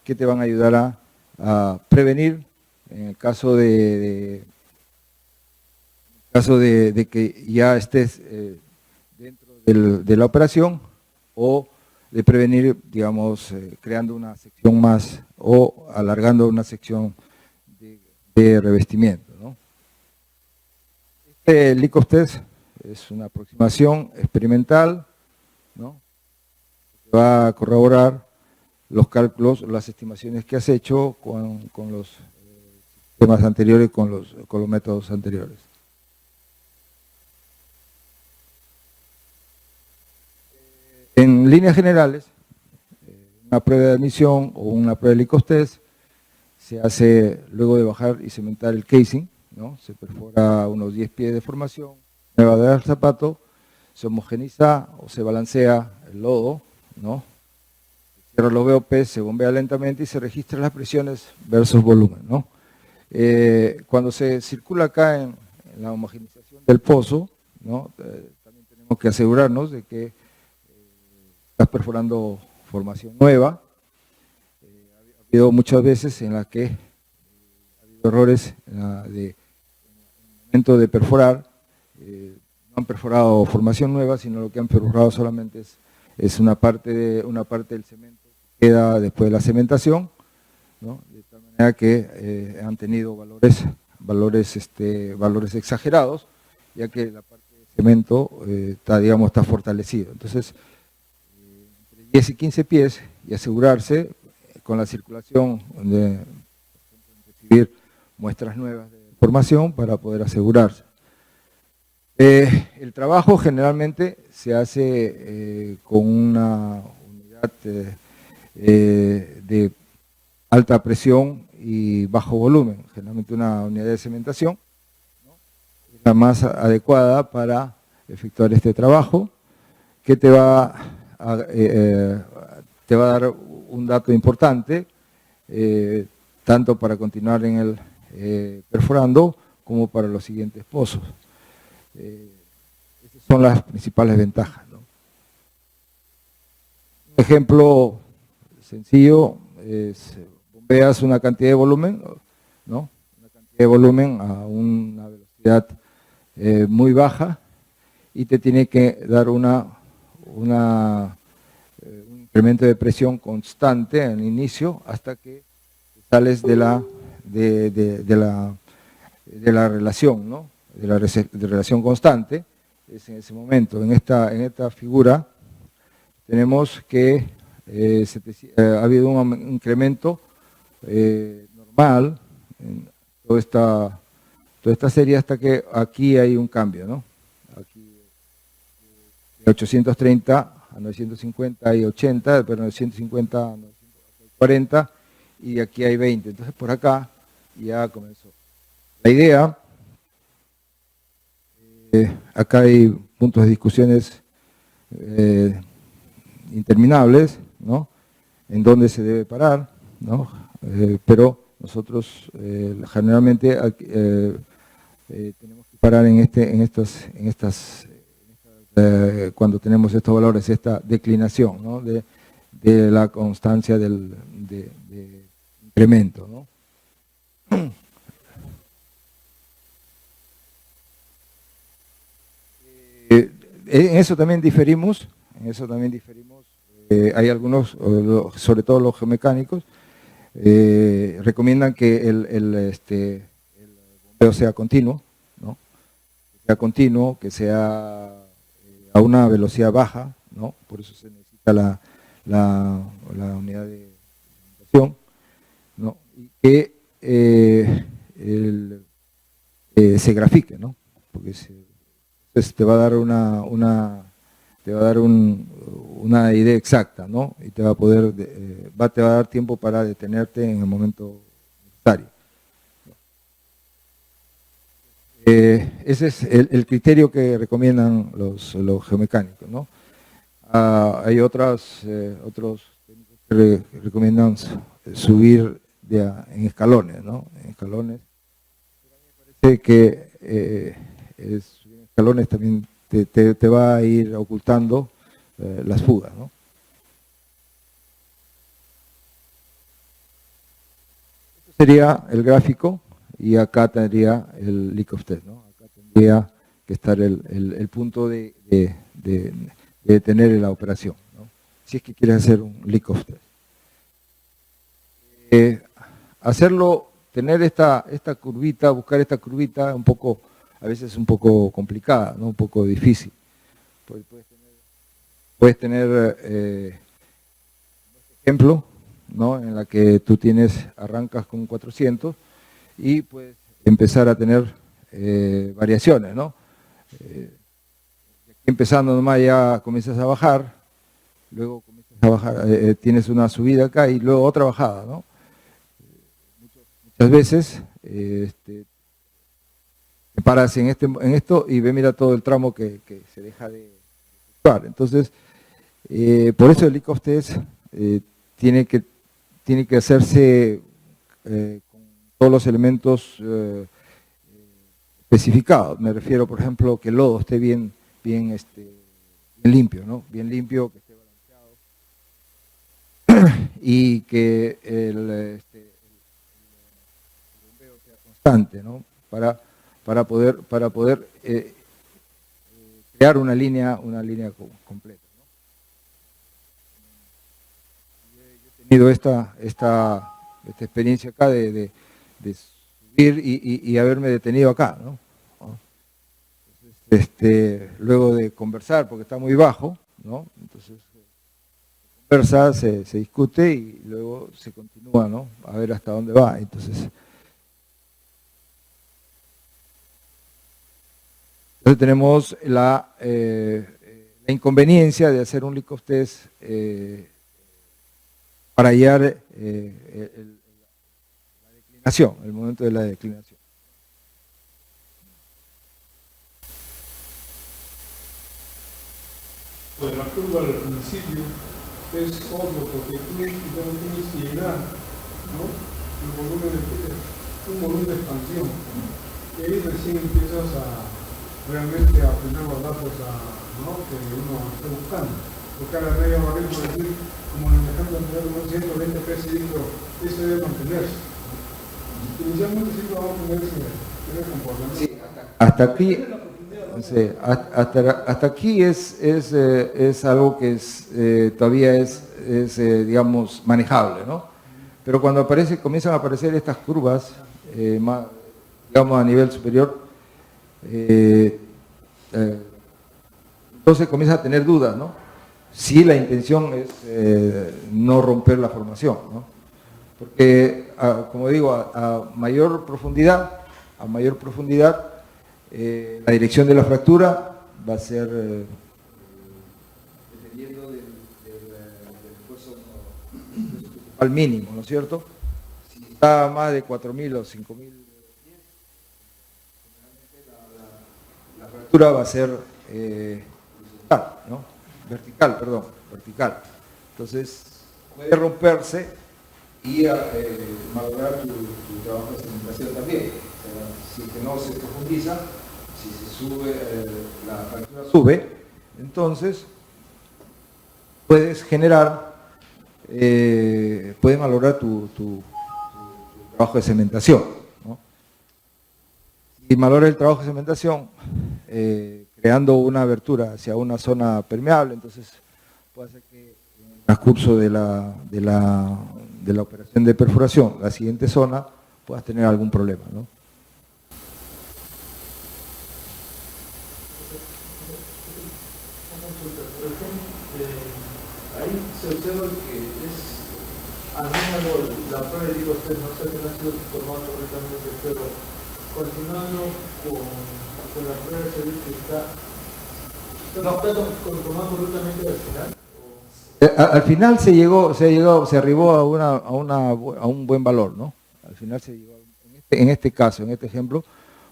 Speaker 1: que te van a ayudar a prevenir en el caso de que ya estés dentro de la operación, o de prevenir, digamos, creando una sección más o alargando una sección de revestimiento, ¿no? Este Likos test es una aproximación experimental, ¿no? Que va a corroborar los cálculos, las estimaciones que has hecho con los sistemas anteriores, con los métodos anteriores. En líneas generales, una prueba de admisión o una prueba de Likos test se hace luego de bajar y cementar el casing, ¿no? Se perfora unos 10 pies de formación, se va a dar el zapato, se homogeniza o se balancea el lodo, ¿no? Se cierra los VOP, se bombea lentamente y se registran las presiones versus volumen, ¿no? Cuando se circula acá en la homogenización del pozo, ¿no? También tenemos que asegurarnos de que estás perforando formación nueva. Ha habido muchas veces en las que ha habido errores en el momento de perforar, no han perforado formación nueva, sino lo que han perforado solamente es una parte del cemento que queda después de la cementación, ¿no? De tal manera que han tenido valores exagerados, ya que la parte de cemento está fortalecido. Entonces, entre 10 y 15 pies y asegurarse con la circulación de recibir muestras nuevas de formación para poder asegurarse. El trabajo generalmente se hace con una unidad de alta presión y bajo volumen, generalmente una unidad de cementación, ¿no? Es la más adecuada para efectuar este trabajo, que te va a dar un dato importante, tanto para continuar en el perforando como para los siguientes pozos. Esas son las principales ventajas, ¿no? Un ejemplo sencillo es bombeas una cantidad de volumen, ¿no? Una cantidad de volumen a una velocidad muy baja y te tiene que dar un incremento de presión constante al inicio hasta que sales de la relación, ¿no? De la relación constante. Es en ese momento. En esta figura tenemos que ha habido un incremento normal en toda esta serie hasta que aquí hay un cambio, ¿no? Aquí de 830 a 950 y 80, pero 950 a 940 y aquí hay 20. Entonces por acá ya comenzó. La idea, acá hay puntos de discusiones interminables, ¿no? En dónde se debe parar, ¿no? Pero nosotros generalmente tenemos que parar cuando tenemos estos valores, esta declinación, ¿no? de la constancia de incremento, ¿no? En eso también diferimos, hay algunos, sobre todo los geomecánicos, recomiendan que el bombeo sea continuo, ¿no? Que sea a una velocidad baja, ¿no? Por eso se necesita la unidad de cementación, ¿no? Y que se grafique, ¿no? Porque te va a dar una idea exacta, ¿no? Y te va a dar tiempo para detenerte en el momento necesario. Ese es el criterio que recomiendan los geomecánicos, ¿no? Hay otros técnicos que recomiendan subir en escalones, ¿no? En escalones. Pero a mí me parece que subir en escalones también te va a ir ocultando las fugas, ¿no? Este sería el gráfico y acá tendría el leak-off test, ¿no? Acá tendría que estar el punto de detener la operación, ¿no? Si es que quieres hacer un leak-off test. Hacerlo, tener esta curvita, buscar esta curvita, a veces un poco complicada, ¿no? Un poco difícil. Puedes tener ejemplo, ¿no? En la que tú arrancas con 400 y puedes empezar a tener variaciones, ¿no? Empezando nomás ya comienzas a bajar, luego comienzas a bajar, tienes una subida acá y luego otra bajada, ¿no? Muchas veces paras en esto y ve, mira todo el tramo que se deja de efectuar. Entonces, por eso el leak-off test tiene que hacerse con todos los elementos especificados. Me refiero, por ejemplo, que el lodo esté bien limpio, ¿no? Bien limpio, que esté balanceado y que el bombeo sea constante, ¿no? Para poder crear una línea completa, ¿no? Yo he tenido esta experiencia acá de subir y haberme detenido acá, ¿no? Entonces, luego de conversar, porque está muy bajo, ¿no? Entonces se conversa, se discute y luego se continúa, ¿no? A ver hasta dónde va. Entonces tenemos la inconveniencia de hacer un leak-off test para hallar la declinación, el momento de la declinación.
Speaker 2: Pues la curva al principio es obvio porque tú tienes que llegar, ¿no? Un volumen de expansión. Y ahí recién empiezas realmente a afinar los datos ¿no? Que uno está buscando. Porque a la media barril, por decir, como en el ejemplo anterior, un 120 pesitos, eso debe mantenerse. Inicialmente siempre va a mantenerse en el comportamiento.
Speaker 1: Sí, hasta aquí. Sí, hasta aquí es algo que todavía es digamos, manejable, ¿no? Pero cuando comienzan a aparecer estas curvas, más, digamos, a nivel superior, entonces comienza a tener dudas, ¿no? Si la intención es no romper la formación, ¿no? Porque, como digo, a mayor profundidad, la dirección de la fractura va a ser dependiendo del esfuerzo al mínimo, ¿no es cierto? Si está más de 4.000 o 5.000 pies, la fractura va a ser vertical. Entonces puede romperse y malograr tu trabajo de cementación también. Si que no se profundiza, si se sube, la fractura sube, entonces puedes generar, puede malograr tu trabajo de cementación, ¿no? Si malogra el trabajo de cementación, creando una abertura hacia una zona permeable, entonces puede hacer que en el transcurso de la operación de perforación, la siguiente zona, puedas tener algún problema, ¿no?
Speaker 3: Ahí se observa que es, al menos la prueba de digo usted no sé que no ha sido formado correctamente, pero continuando con la prueba de servicio que está conformado correctamente al final.
Speaker 1: Al final se arribó a un buen valor, ¿no? Al final se llegó, en este caso, en este ejemplo,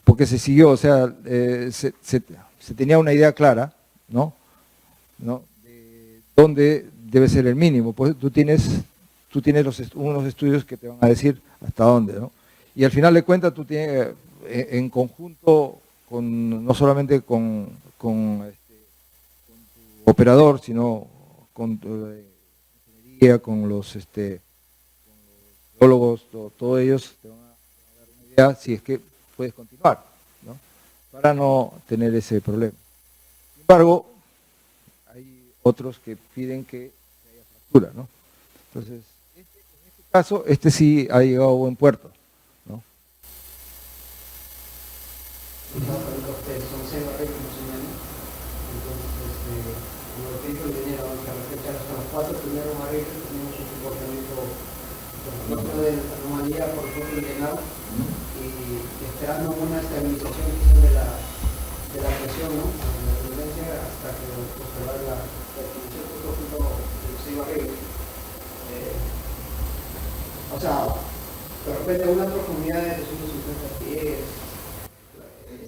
Speaker 1: porque se siguió, o sea, se tenía una idea clara, ¿no? De dónde debe ser el mínimo. Pues tú tienes unos estudios que te van a decir hasta dónde, ¿no? Y al final de cuentas tú tienes, en conjunto, no solamente con tu operador, sino con tu ingeniería, con los geólogos, todos ellos te van a dar una idea si es que puedes continuar, ¿no? Para no tener ese problema. Sin embargo, hay otros que piden que haya fractura, ¿no? Entonces, en este caso, sí ha llegado a buen puerto, ¿no?
Speaker 4: Son 6 barriles más o menos. Entonces, como lo que dijo el ingeniero, que respecto a los 4 primeros barriles tenemos un comportamiento de anomalía por ejemplo llenado y esperando una estabilización de la presión, ¿no? De la tendencia hasta que observar la definición junto a los 6 barriles. O sea, de repente una profundidad de 250 pies.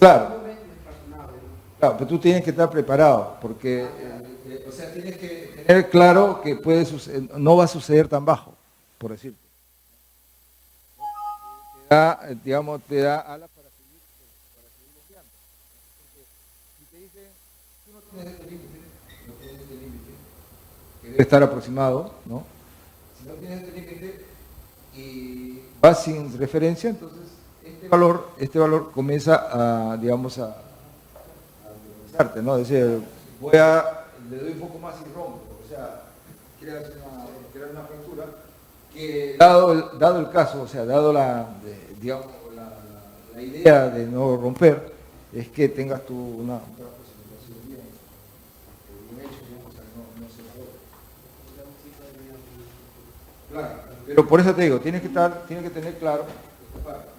Speaker 1: Claro.
Speaker 4: Obviamente es razonable, ¿no?
Speaker 1: Claro, pero tú tienes que estar preparado, porque, o sea, tienes que tener claro que no va a suceder tan bajo, por decirte. Digamos, te da alas para seguir bombeando. Porque si te dicen, tú no tienes este límite, que debe estar aproximado, ¿no? Si no tienes este límite y vas sin referencia, entonces este valor comienza a, digamos, a pensarte, ¿no? Es decir, le doy un poco más y rompo, o sea, crear una fractura que dado el caso, o sea, dado digamos, la idea de no romper, es que tengas tú una precipitación bien hecho, o sea, no se valora. Claro, pero por eso te digo, tienes que tener claro esta parte.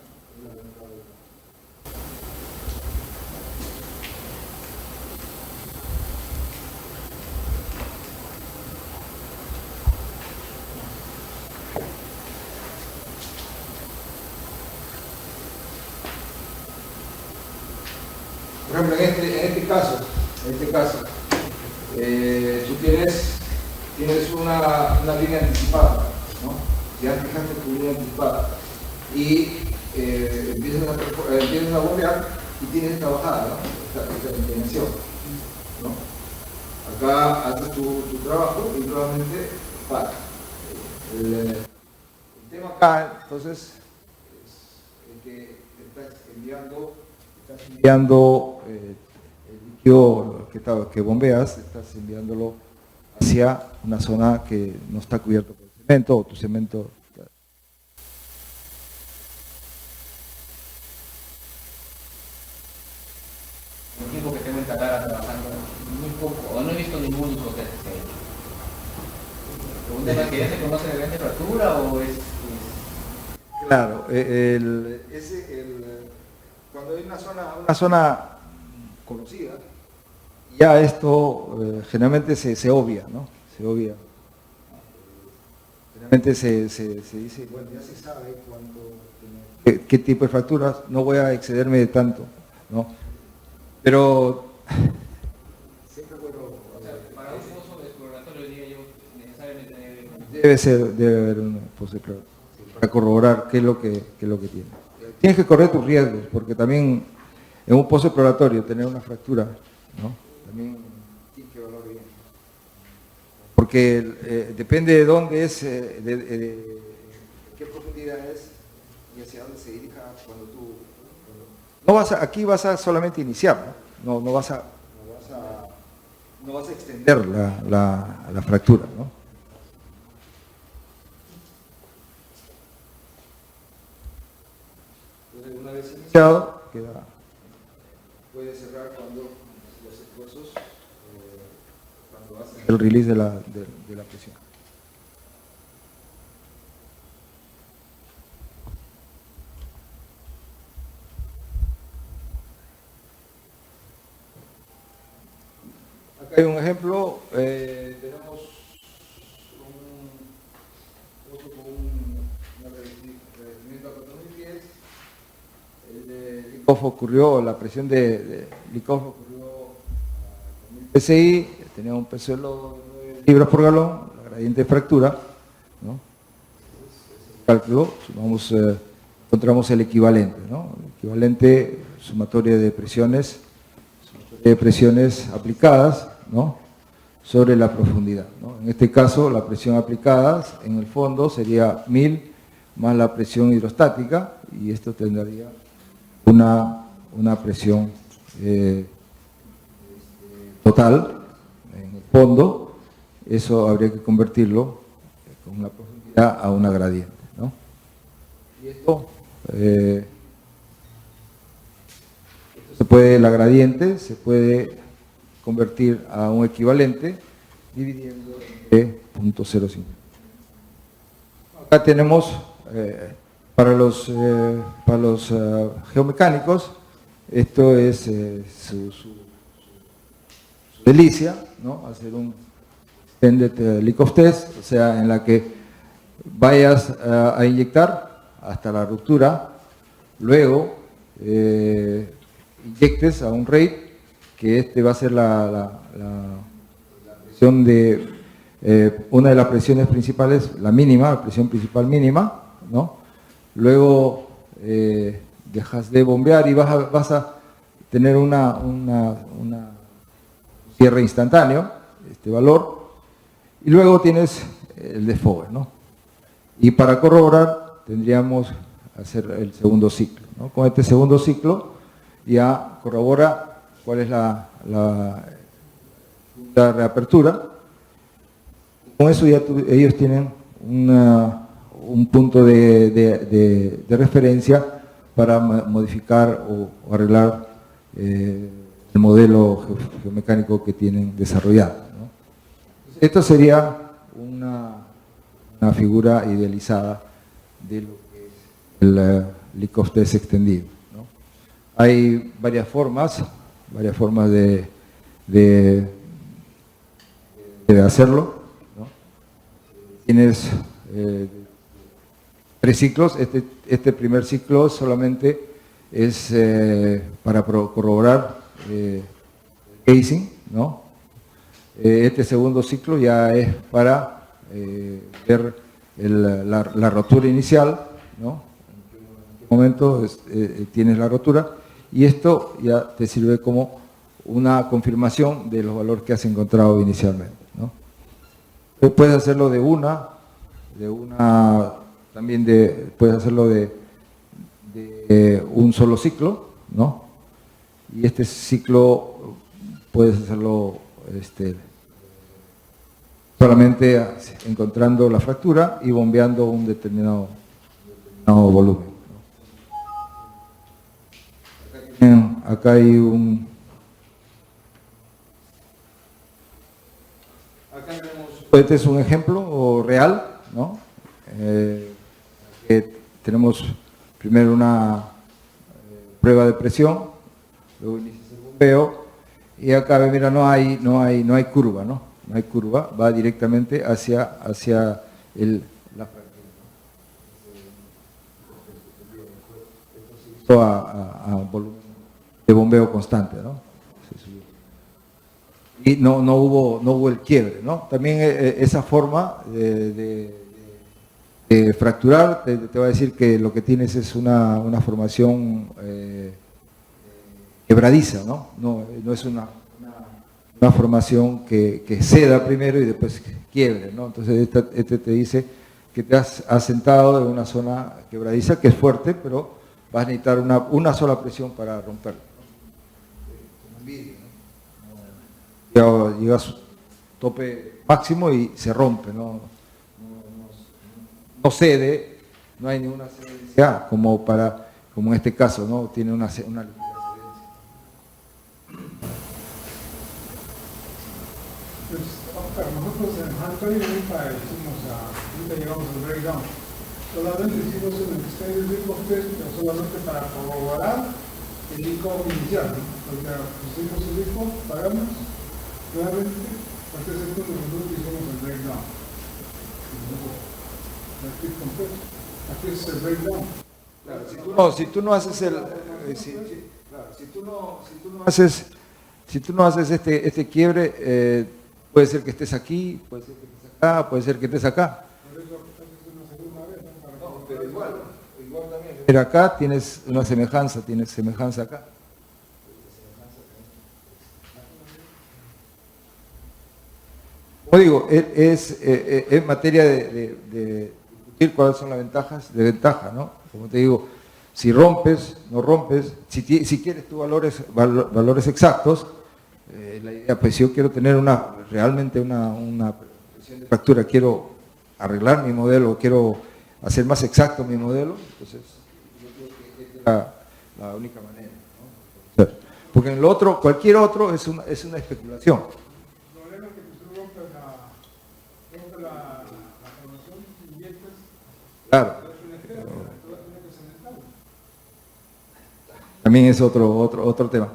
Speaker 1: Por ejemplo, en este caso, tú tienes una línea anticipada, ¿no? Ya fijaste tu línea anticipada y empiezas a bombear y tienes esta bajada, ¿no? Esta inclinación, ¿no? Acá haces tu trabajo y nuevamente para. El tema acá, entonces, es que estás enviando el líquido que bombeas, estás enviándolo hacia una zona que no está cubierta por el cemento o tu cemento.
Speaker 5: El tiempo que tengo en Qatar trabajando, muy poco, o no he visto ningún uso que se haya hecho. ¿Un tema que ya se conoce de gran temperatura o es...?
Speaker 1: Claro, cuando hay una zona conocida, ya esto generalmente se obvia, ¿no? Se obvia. Generalmente se dice, bueno, ya se sabe qué tipo de fracturas, no voy a excederme de tanto, ¿no? Pero siempre bueno,
Speaker 5: O sea, para un pozo exploratorio, diría yo, necesariamente
Speaker 1: debe haber un pozo exploratorio para corroborar qué es lo que tiene. Tienes que correr tus riesgos, porque también en un pozo exploratorio tener una fractura, ¿no? También tienes que evaluar bien. Porque depende de dónde es, de qué profundidad es y hacia dónde se dirija cuando tú... aquí vas a solamente iniciar, ¿no? No vas a extender la fractura, ¿no? Entonces, una vez iniciado, puede cerrar cuando los esfuerzos, cuando haces el release de la presión. Acá hay un ejemplo, tenemos otro con un revestimiento a 4.000 pies. La presión de Licoff ocurrió a 1.000 PSI, tenía un peso de 9 libras por galón, la gradiente de fractura, ¿no? Cálculo, encontramos el equivalente, ¿no? El equivalente sumatoria de presiones aplicadas, ¿no? Sobre la profundidad, ¿no? En este caso, la presión aplicada en el fondo sería 1000 más la presión hidrostática, y esto tendría una presión total en el fondo. Eso habría que convertirlo con una profundidad a una gradiente, ¿no? Y esto la gradiente se puede convertir a un equivalente dividiendo entre 0.05. Acá tenemos para los geomecánicos, esto es su delicia, ¿no? Hacer un extended Licoff test, o sea, en la que vayas a inyectar hasta la ruptura, luego inyectes a un rate, que este va a ser la presión de, una de las presiones principales, la mínima, la presión principal mínima, ¿no? Luego dejas de bombear y vas a tener una cierre instantáneo, este valor, y luego tienes el desfogue, ¿no? Y para corroborar tendríamos hacer el segundo ciclo, ¿no? Con este segundo ciclo ya corrobora cuál es la reapertura. Con eso ya ellos tienen un punto de referencia para modificar o arreglar el modelo geomecánico que tienen desarrollado, ¿no? Esto sería una figura idealizada de lo que es el leak-off test extendido, ¿no? Hay varias formas de hacerlo, ¿no? Tienes 3 ciclos. Este primer ciclo solamente es para corroborar el casing, ¿no? Este segundo ciclo ya es para ver la rotura inicial, ¿no? En qué momento tienes la rotura, y esto ya te sirve como una confirmación de los valores que has encontrado inicialmente, ¿no? Puedes hacerlo también puedes hacerlo de un solo ciclo, ¿no? Y este ciclo puedes hacerlo solamente encontrando la fractura y bombeando un determinado volumen, ¿no? Acá hay este es un ejemplo real, ¿no? Tenemos primero una prueba de presión, luego inicias el bombeo, y acá, mira, no hay curva, ¿no? No hay curva, va directamente hacia la fractura, ¿no? A volumen de bombeo constante, ¿no? Y no hubo el quiebre, ¿no? También esa forma de fracturar te va a decir que lo que tienes es una formación quebradiza, ¿no? No es una formación que ceda primero y después quiebre, ¿no? Entonces este te dice que te has asentado en una zona quebradiza que es fuerte, pero vas a necesitar una sola presión para romperlo, ¿no? Llega a su tope máximo y se rompe, ¿no? No cede, no hay ninguna cedencia como en este caso, ¿no? Tiene una ligera cedencia.
Speaker 2: Pues, Oscar, nosotros en Antonio nunca llegamos al breakdown. Solamente hicimos un extended leak-off test, pero solamente para corroborar el leak-off inicial, ¿no? Porque pusimos el leak-off, pagamos, nuevamente, hasta ese punto nosotros hicimos el breakdown. Aquí es el breakdown.
Speaker 1: Claro, si tú no haces si tú no haces este quiebre, puede ser que estés aquí, puede ser que estés acá, puede ser que estés acá.
Speaker 2: Por eso es una segunda vez, ¿no?
Speaker 1: No, pero igual también. Pero acá tienes una semejanza, acá. Como digo, es materia de discutir cuáles son las ventajas, ¿no? Como te digo, si rompes, no rompes, si quieres tus valores exactos, la idea, pues si yo quiero tener realmente una presión de fractura, quiero arreglar mi modelo, quiero hacer más exacto mi modelo, entonces yo creo que esta es la única manera, ¿no? Porque en lo otro, cualquier otro es una especulación.
Speaker 2: El problema es que tú rompes la formación y inyectas.
Speaker 1: Claro. También es otro tema.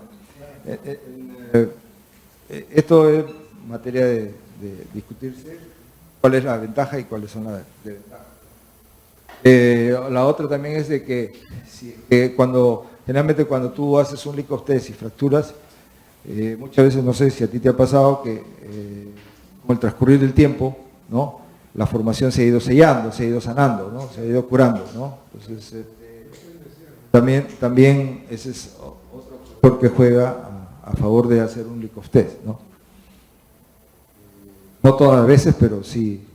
Speaker 1: Esto es materia de discutirse cuál es la ventaja y cuáles son las desventajas. La otra también es de que cuando generalmente cuando tú haces un leak of test y fracturas, muchas veces, no sé si a ti te ha pasado que con el transcurrir del tiempo, ¿no?, la formación se ha ido sellando, se ha ido sanando, ¿no?, se ha ido curando, ¿no? Entonces, también ese es otro factor que juega a favor de hacer un leak of test, ¿no? No todas las veces, pero sí,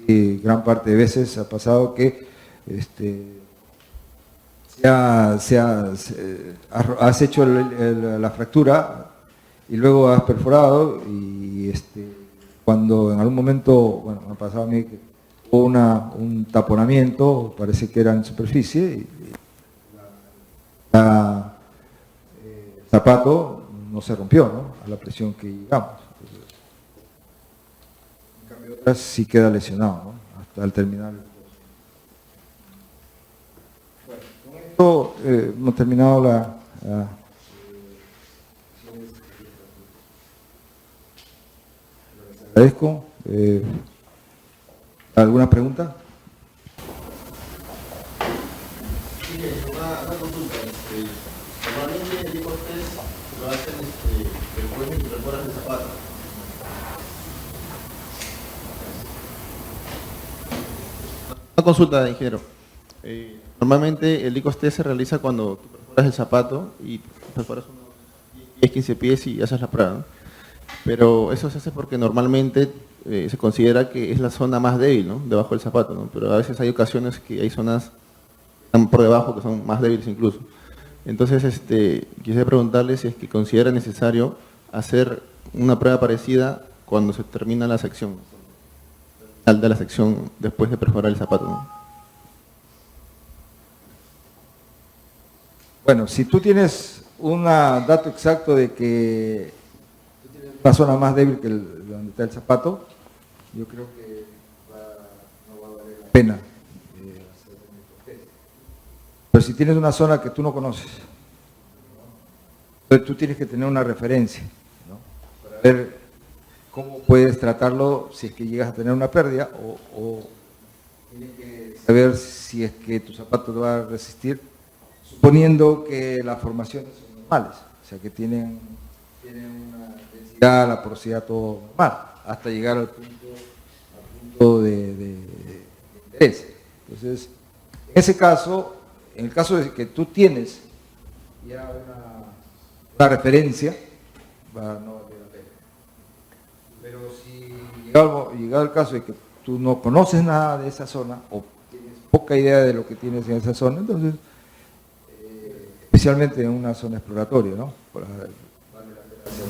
Speaker 1: sí, gran parte de veces ha pasado que has hecho la fractura y luego has perforado y cuando en algún momento, bueno, me ha pasado a mí que hubo un taponamiento, parece que era en superficie, y el zapato no se rompió, ¿no?, a la presión que llegamos. Entonces, en cambio, otras sí queda lesionado, ¿no?, hasta el terminar el pozo. Bueno, con esto hemos terminado les agradezco. ¿Alguna pregunta?
Speaker 6: Sí, una consulta. Normalmente el leak of test lo hacen después de que perforas el zapato. Una consulta, ingeniero. Normalmente el leak of test se realiza cuando tú perforas el zapato y perforas unos 10, 15 pies y haces la prueba, ¿no? Pero eso se hace porque normalmente se considera que es la zona más débil, ¿no?, debajo del zapato, ¿no? Pero a veces hay ocasiones que hay zonas que están por debajo que son más débiles incluso. Entonces, quisiera preguntarle si es que considera necesario hacer una prueba parecida cuando se termina la sección, de la sección después de perforar el zapato, ¿no?
Speaker 1: Bueno, si tú tienes un dato exacto de que una zona más débil que donde está el zapato, yo creo que no va a valer la pena hacer el test. Pero si tienes una zona que tú no conoces, entonces tú tienes que tener una referencia, ¿no?, para ver cómo puedes tratarlo si es que llegas a tener una pérdida o tienes que saber si es que tu zapato te va a resistir, suponiendo que las formaciones son normales, o sea que tienen una densidad, la porosidad, todo normal, hasta llegar al punto de interés. Entonces, en ese caso, en el caso de que tú tienes ya una referencia, no vale la pena. Pero si llegado el caso de que tú no conoces nada de esa zona o tienes poca idea de lo que tienes en esa zona, entonces especialmente en una zona exploratoria, ¿no?, vale la pena hacer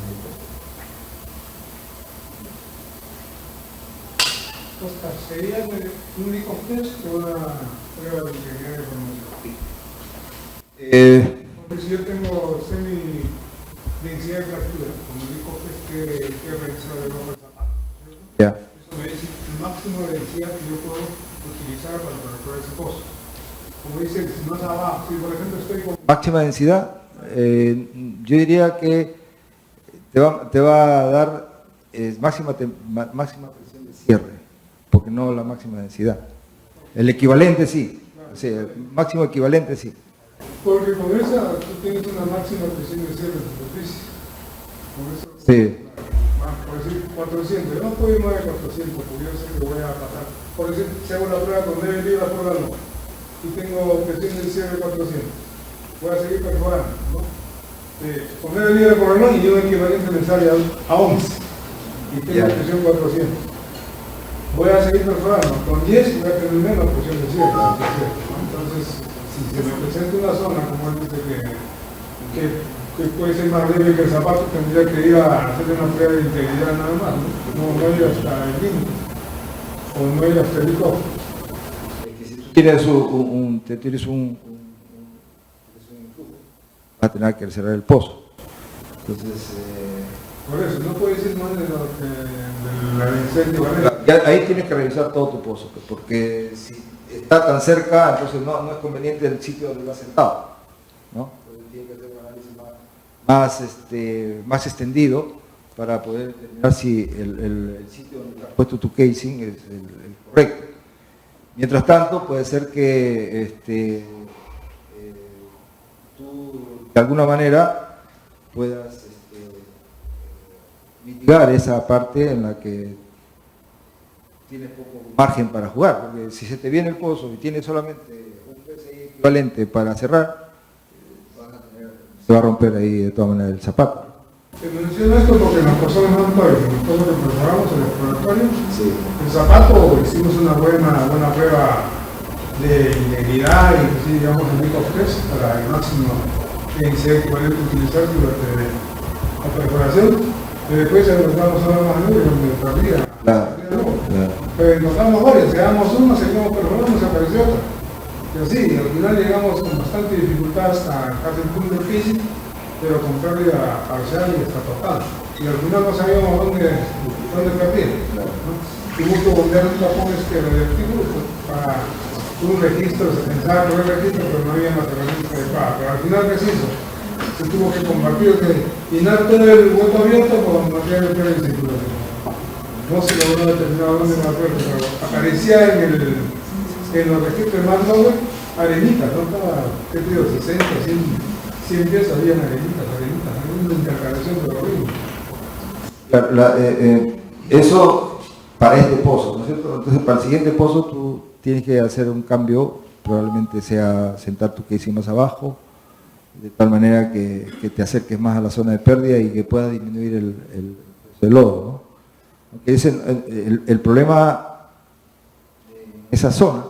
Speaker 2: Oscar, ¿sería un leak of test o una prueba de integridad de formación? Porque si yo tengo semi-densidad de fractura, como leak of test que he realizado debajo del zapato, ¿cierto?
Speaker 1: Ya.
Speaker 2: Eso me dice el máximo de densidad que yo puedo utilizar para perforar ese pozo. Como dice, si más abajo, si por ejemplo estoy con...
Speaker 1: Máxima densidad, yo diría que te va a dar máxima presión de cierre, porque no la máxima densidad. El equivalente sí, o sea, el máximo equivalente sí.
Speaker 2: Porque con esa tú tienes una máxima presión de cierre de superficie. Con eso,
Speaker 1: Sí.
Speaker 2: por decir 400, yo no puedo ir más de 400 porque yo sé que voy a pasar. Por decir, si hago la prueba con 9 libras por galón y tengo presión de cierre de 400, voy a seguir perforando, ¿no? Con 9 libras por galón y yo equivalente me sale a 11 y tengo presión 400. Voy a seguir perforando, con 10 voy a tener menos presión de cierre, ¿no? Entonces, si se me presenta una zona, como él dice, que puede ser más débil que el zapato, tendría que ir a hacer una prueba de integridad nada más, ¿no? No ir hasta el límite, o no ir hasta el licor.
Speaker 1: Si tú tienes un flujo, vas a tener que cerrar el pozo. Entonces,
Speaker 2: por eso, no puedes ir más de lo que de la densidad equivalente.
Speaker 1: ahí tienes que revisar todo tu pozo, porque si está tan cerca, entonces no es conveniente el sitio donde vas sentado, ¿no? Entonces tiene que hacer un análisis más extendido para poder determinar si el sitio donde has puesto tu casing es el correcto. Mientras tanto, puede ser que tú de alguna manera puedas mitigar esa parte en la que tienes poco margen para jugar, porque si se te viene el pozo y tienes solamente un PSI equivalente para cerrar, se va a romper ahí de todas maneras el zapato.
Speaker 2: Te menciono esto porque nos pasó en Antoy, nosotros que preparamos el exploratorio,
Speaker 1: Sí.
Speaker 2: el zapato hicimos una buena prueba de integridad y pues, sí, digamos el LICOS 3 para el máximo que se puede utilizar durante la perforación, y después nos damos a más nubes donde perdía.
Speaker 1: Claro.
Speaker 2: Pero nos damos varias, llegamos uno, seguimos perforando, se apareció otra. Pero sí, al final llegamos con bastante dificultad hasta casi el punto del físico, pero con pérdida parcial y hasta total. Y al final no sabíamos dónde partir. ¿No? Tuvimos que volver a un tapón radioactivo para un registro, se pensaba que había registro, pero no había las herramientas adecuadas. Pero al final, ¿qué se hizo? Se tuvo que compartir, que llenar todo el hueco abierto con material de pérdida de circulación. No se logró determinar dónde va a perder, pero aparecía en los registros más nuevos arenitas, ¿no? Estaba, ¿qué te digo? 60, 100 piezas habían arenitas, una intercalación de horrible.
Speaker 1: Claro, eso para este pozo, ¿no es cierto? Entonces para el siguiente pozo tú tienes que hacer un cambio, probablemente sea sentar tu casing más abajo, de tal manera que te acerques más a la zona de pérdida y que puedas disminuir el lodo, ¿no? Aunque es el problema en esa zona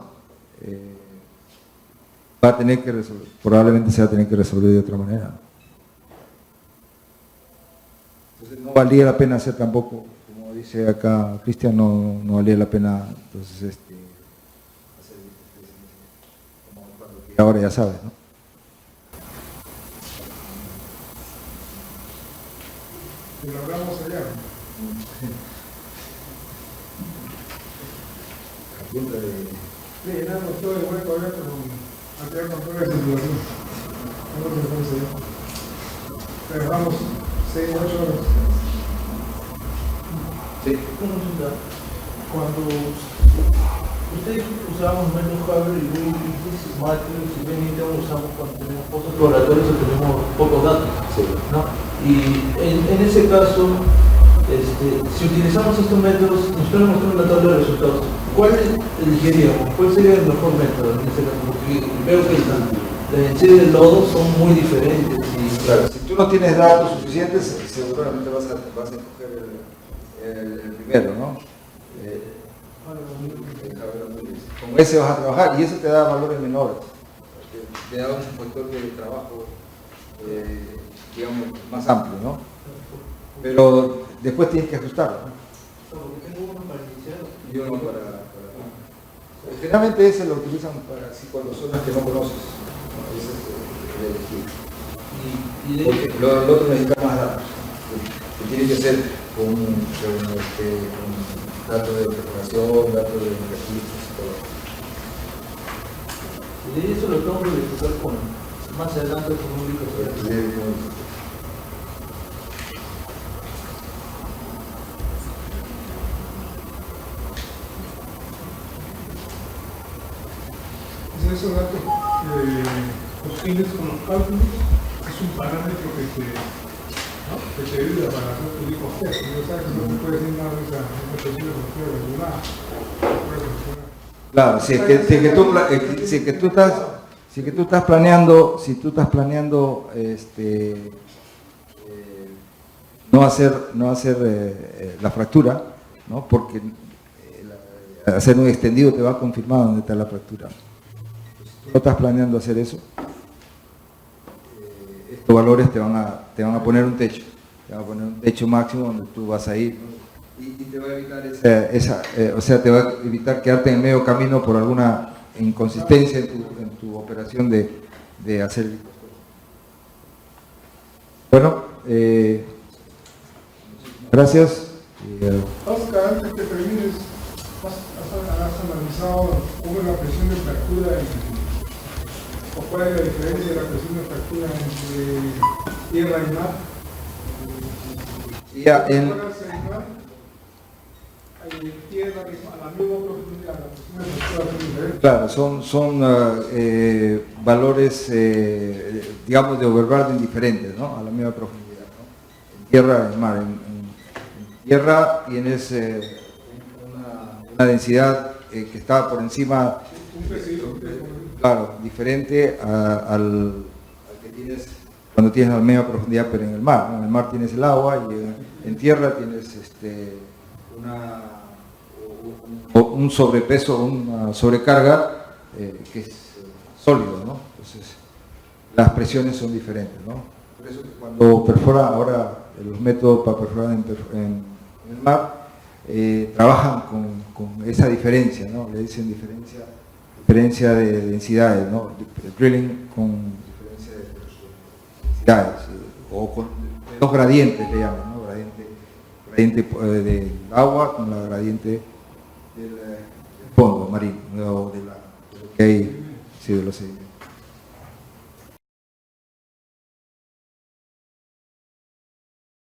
Speaker 1: va a tener que resolver, probablemente se va a tener que resolver de otra manera. Entonces no valía la pena hacer tampoco, como dice acá Cristian, no valía la pena entonces hacer como que ahora ya sabes, ¿no?
Speaker 2: Y lo hablamos allá. Sí, llenamos todo el hueco abierto con material con prueba de circulación. Trabajamos 6 o 8 horas.
Speaker 1: Sí.
Speaker 3: Consulta. Cuando ustedes usábamos menos cable y muy Matrix y Benito usamos cuando tenemos pozos exploratorios o tenemos pocos datos,
Speaker 1: Sí.
Speaker 3: ¿no? Y en ese caso, si utilizamos estos métodos, nosotros mostramos la tabla de resultados. ¿Cuál elegiríamos? ¿Cuál sería el mejor método en este caso? Porque veo que la densidad del lodo son muy diferentes. Y
Speaker 1: Claro, si tú no tienes datos suficientes, seguramente vas a escoger el primero, ¿no? Con ese vas a trabajar y eso te da valores menores, te da un factor de trabajo, digamos, más amplio, ¿no? Pero después tienes que ajustarlo, ¿no?
Speaker 3: porque tengo uno para iniciar.
Speaker 1: Y uno para... Generalmente ese lo utilizan para así cuando son las que no conoces, ¿no? Ese es el elegir.
Speaker 3: Y
Speaker 1: Porque lo otro necesita más datos, que tiene que ser con datos de preparación, datos de registros y todo.
Speaker 3: de eso lo tengo que verificar más adelante con un único.
Speaker 2: Esos datos que obtienes con los cálculos es un parámetro que te ayuda para hacer tu LICOS test. No sabes que no te puedes decir nada de esa posible función regular.
Speaker 1: Claro, si tú estás planeando no hacer la fractura, ¿no? Porque hacer un extendido te va a confirmar dónde está la fractura. Si tú no estás planeando hacer eso, estos valores te van a poner un techo máximo donde tú vas a ir, ¿no? Y te va a evitar te va a evitar quedarte en el medio camino por alguna inconsistencia en tu operación de hacer el... Bueno, gracias.
Speaker 2: Oscar, antes que termines, ¿has analizado cómo es la presión de fractura o cuál es la diferencia de la presión de fractura entre tierra y mar?
Speaker 1: Ya,
Speaker 2: Hay tierra la misma profundidad, la profundidad son diferentes.
Speaker 1: Claro, son valores, digamos, de overburden diferentes, ¿no? A la misma profundidad, ¿no? En tierra, en mar. En tierra tienes una densidad que está por encima, claro, diferente al que tienes cuando tienes la misma profundidad, pero en el mar, ¿no? En el mar tienes el agua y en tierra tienes un sobrepeso, una sobrecarga que es sólido, ¿no? Entonces, las presiones son diferentes, ¿no? Por eso que cuando perforan ahora los métodos para perforar en el mar, trabajan con esa diferencia, ¿no? Le dicen diferencia de densidades, ¿no? Drilling con diferencia de densidades, o con dos gradientes le llaman, ¿no? Gradiente del agua con la gradiente del fondo marino, o de lo que hay, sí, de los sedimentos.